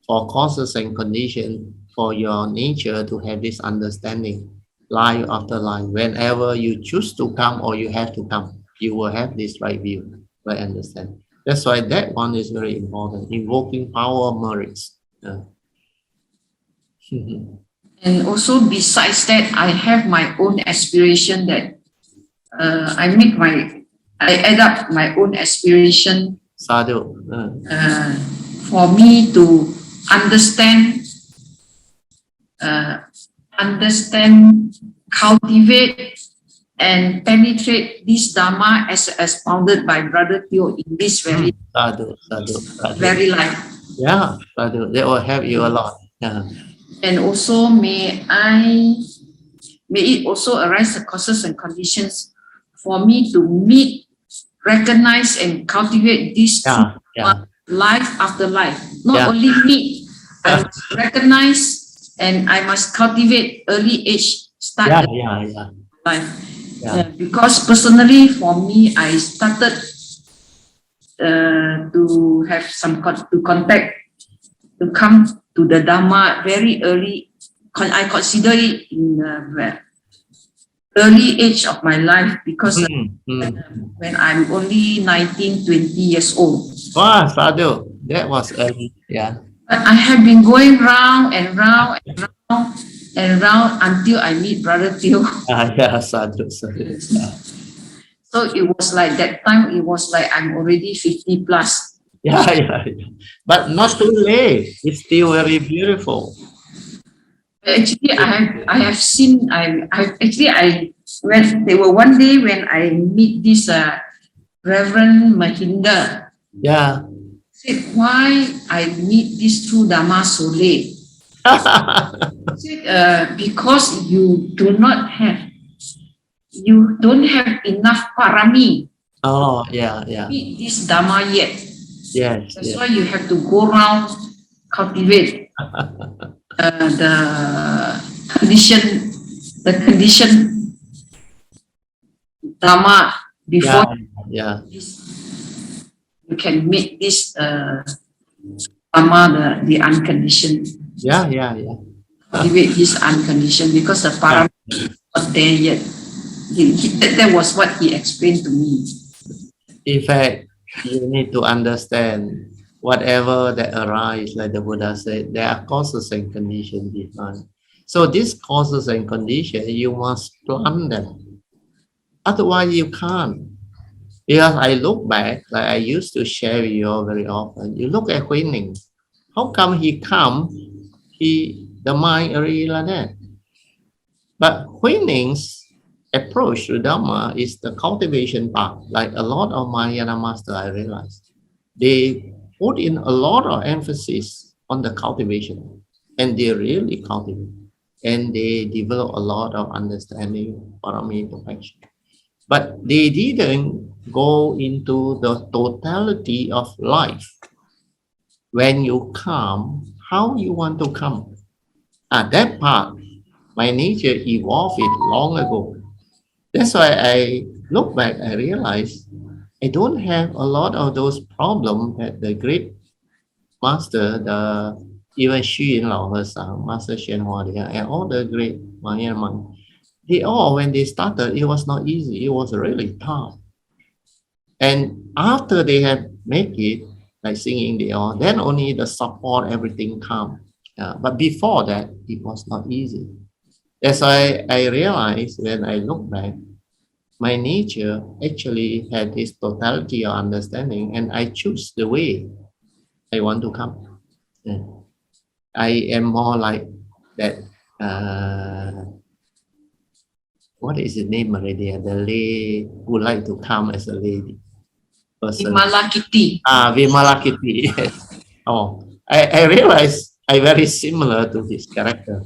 for causes and conditions for your nature to have this understanding, life after life. Whenever you choose to come or you have to come, you will have this right view, right understanding. That's why that one is very important, invoking power merits. And also besides that, I have my own aspiration that I add up my own aspiration. Sadhu. For me to understand, cultivate, and penetrate this Dharma as expounded by Brother Teo in this very very life. Yeah, Sadhu. That will help you a lot. Yeah. And also may it also arise the causes and conditions for me to meet, recognize, and cultivate this life after life. Not only meet, I must recognize and I must cultivate early age start life. Because personally for me, I started to have some contact, to come to the Dharma very early. I consider it in the early age of my life because when I'm only 19, 20 years old. Wow, Sadhu, that was early. Yeah. But I have been going round and round and round and round until I meet Brother Teo. Sadhu. So it was like that time, it was like I'm already 50 plus. Yeah. But not too late. It's still very beautiful. Actually, I have seen. When there were one day when I meet this Reverend Mahinda. Yeah. Said, why I meet this true Dharma so late? Said, because you don't have enough parami. Oh, yeah. Meet this Dharma yet. Yes. That's why you have to go around, cultivate the condition Dharma before you can meet this Dharma, the unconditioned. Cultivate this unconditioned because the parameter is not there yet. That was what he explained to me. In fact, you need to understand whatever that arises, like the Buddha said, there are causes and conditions behind. So these causes and conditions, you must plan them. Otherwise, you can't. Because I look back, like I used to share with you all very often, you look at Huining. How come he come? The mind already like that. But Huining's approach to Dharma is the cultivation part. Like a lot of Mahayana masters, I realized, they put in a lot of emphasis on the cultivation, and they really cultivate, and they develop a lot of understanding, parami, perfection. But they didn't go into the totality of life. When you come, how you want to come? That part, my nature evolved it long ago. That's why I look back, I realize I don't have a lot of those problems that the great master, even Hsuan Lao和尚, Master宣化, and all the great Mahayana monks, they all, when they started, it was not easy. It was really tough. And after they have made it, like singing, then only the support, everything come. But before that, it was not easy. That's why I realized when I look back, my nature actually had this totality of understanding, and I choose the way I want to come. I am more like that. What is the name already? The lady who like to come as a lady. Vimalakiti. Vimalakiti, yes. I realize I'm very similar to his character.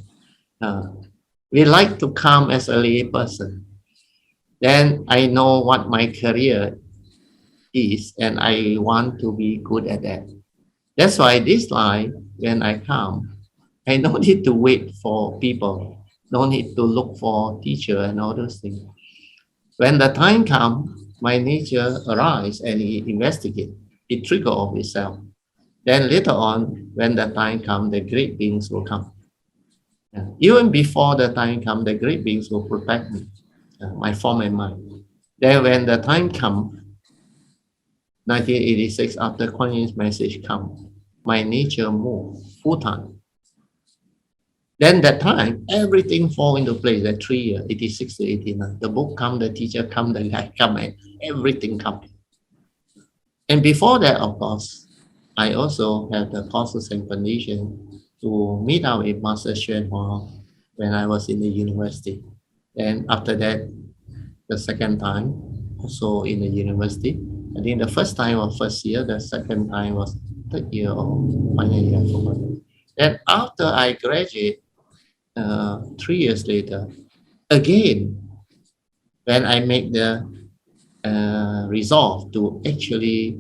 We like to come as a lay person. Then I know what my career is, and I want to be good at that. That's why this life, when I come, I don't need to wait for people. Don't need to look for teacher and all those things. When the time comes, my nature arises and it investigates. It triggers of itself. Then later on, when the time comes, the great beings will come. Even before the time comes, the great beings will protect me, my form and mind. Then when the time comes, 1986, after Kuan Yin's message comes, my nature moves full time. Then that time, everything fall into place. That 3 years, 86 to 89, the book come, the teacher come, the guy come, and everything comes. And before that, of course, I also have the causes and conditions to meet up with Master Hsuan when I was in the university. And after that, the second time, also in the university. I think the first time was first year, the second time was third year or final year. I forgot. Then after I graduate, 3 years later, again, when I make the resolve to actually,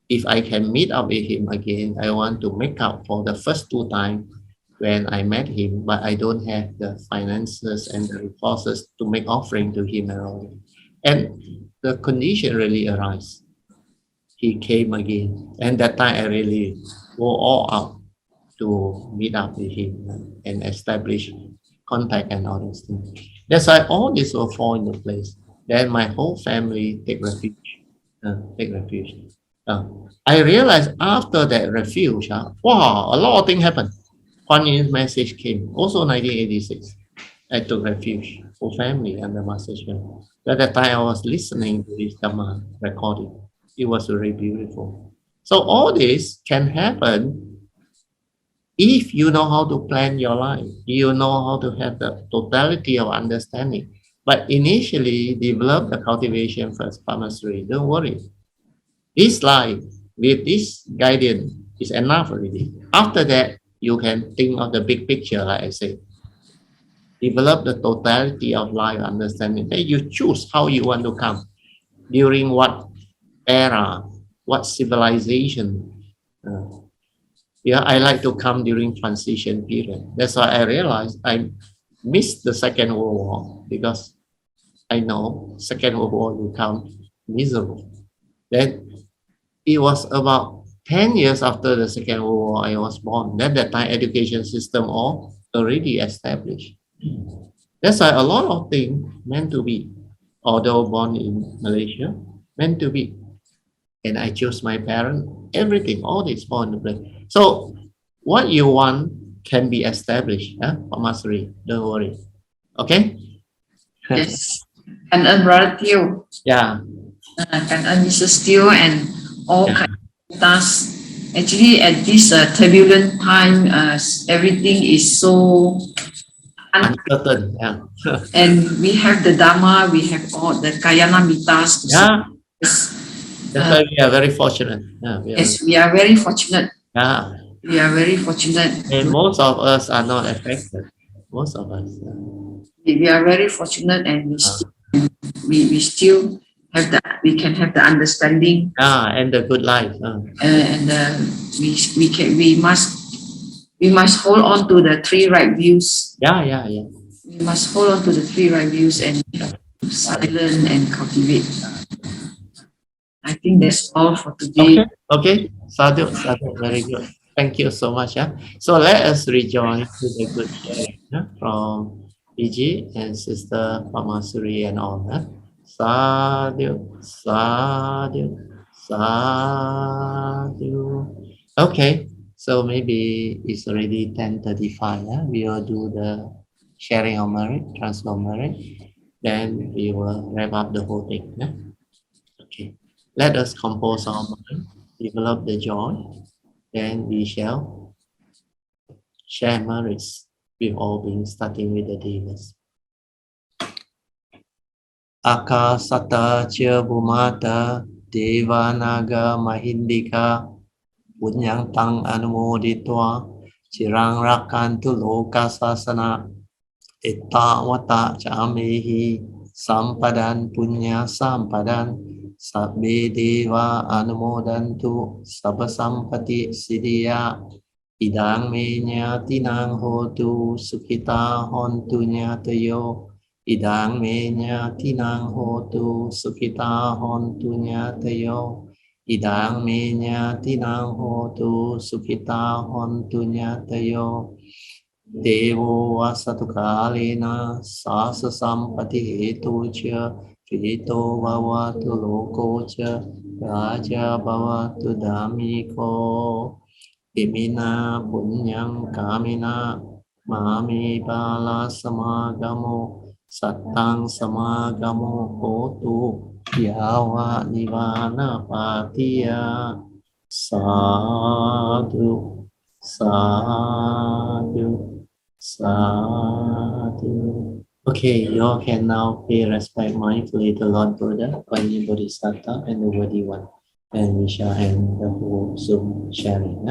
if I can meet up with him again, I want to make up for the first 2 times when I met him, but I don't have the finances and the resources to make offering to him and all. And the condition really arise. He came again, and that time I really go all out to meet up with him and establish contact and all those things. That's why all this will fall into place. Then my whole family take refuge. I realized after that refuge, wow, a lot of things happened. Kuan Yin's message came, also 1986. I took refuge, whole family under Master Hsuan. At that time, I was listening to his Dharma recording. It was very beautiful. So all this can happen if you know how to plan your life. You know how to have the totality of understanding. But initially, develop the cultivation first, mastery. Don't worry. This life, with this guidance, is enough already. After that, you can think of the big picture, like I said. Develop the totality of life understanding. Then you choose how you want to come, during what era, what civilization. Yeah, I like to come during transition period. That's why I realized I missed the Second World War, because I know Second World War will come miserable. Then it was about 10 years after the Second World War I was born. Then that time education system all already established. That's why a lot of things meant to be, although born in Malaysia, meant to be. And I chose my parents, everything, all this fall into place. So what you want can be established, Pak Masri, don't worry. Okay? Yes. And Brother Teo. Yeah. And Mrs. Teo and all kinds of tasks. Actually, at this turbulent time, everything is so uncertain. Yeah. And we have the Dharma, we have all the Kayana Mitas. That's why we are very fortunate. Yeah, we are very fortunate. Yeah. We are very fortunate. And most of us are not affected. Most of us. We are very fortunate, and we still have that. We can have the understanding. And the good life. And we must hold on to the three right views. Yeah. We must hold on to the three right views and silent and cultivate. I think that's all for today. Okay. Sadhu, very good. Thank you so much. So let us rejoin to the good sharing from Fiji and Sister Pamasuri and all. Sadhu. Okay. So maybe it's already 10:35. We will do the sharing of merit, transfer of merit. Then we will wrap up the whole thing. Okay. Let us compose our mind, develop the joy, then we shall share merits with all beings, starting with the devas. Akasata cha bhumata devanaga mahindika punyang tang anumoditwa chirang rakantu loka sasana ittavata chamehi sampadan punya sampadan sabbe deva anumodantu sabba sampati siddhya idang me nyatinang hotu sukhita hontu nyatayo idang me nyatinang hotu sukhita hontu nyatayo idang me nyatinang hotu sukhita hontu nyatayo devo vasatu kalena sasa sampati hetu cha Krito bhavatu loko cha raja bhavatu dhammiko imina punyam kamina mami bala samagamo sattang samagamo hotu yawa nivana patiya sadhu sadhu. Okay, you all can now pay respect mindfully to Lord Buddha, Guanyin Bodhisattva, and the Worthy One. And we shall end the whole Zoom sharing.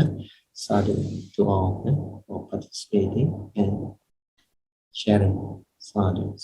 Sadhu to all for participating and sharing. Sadhu.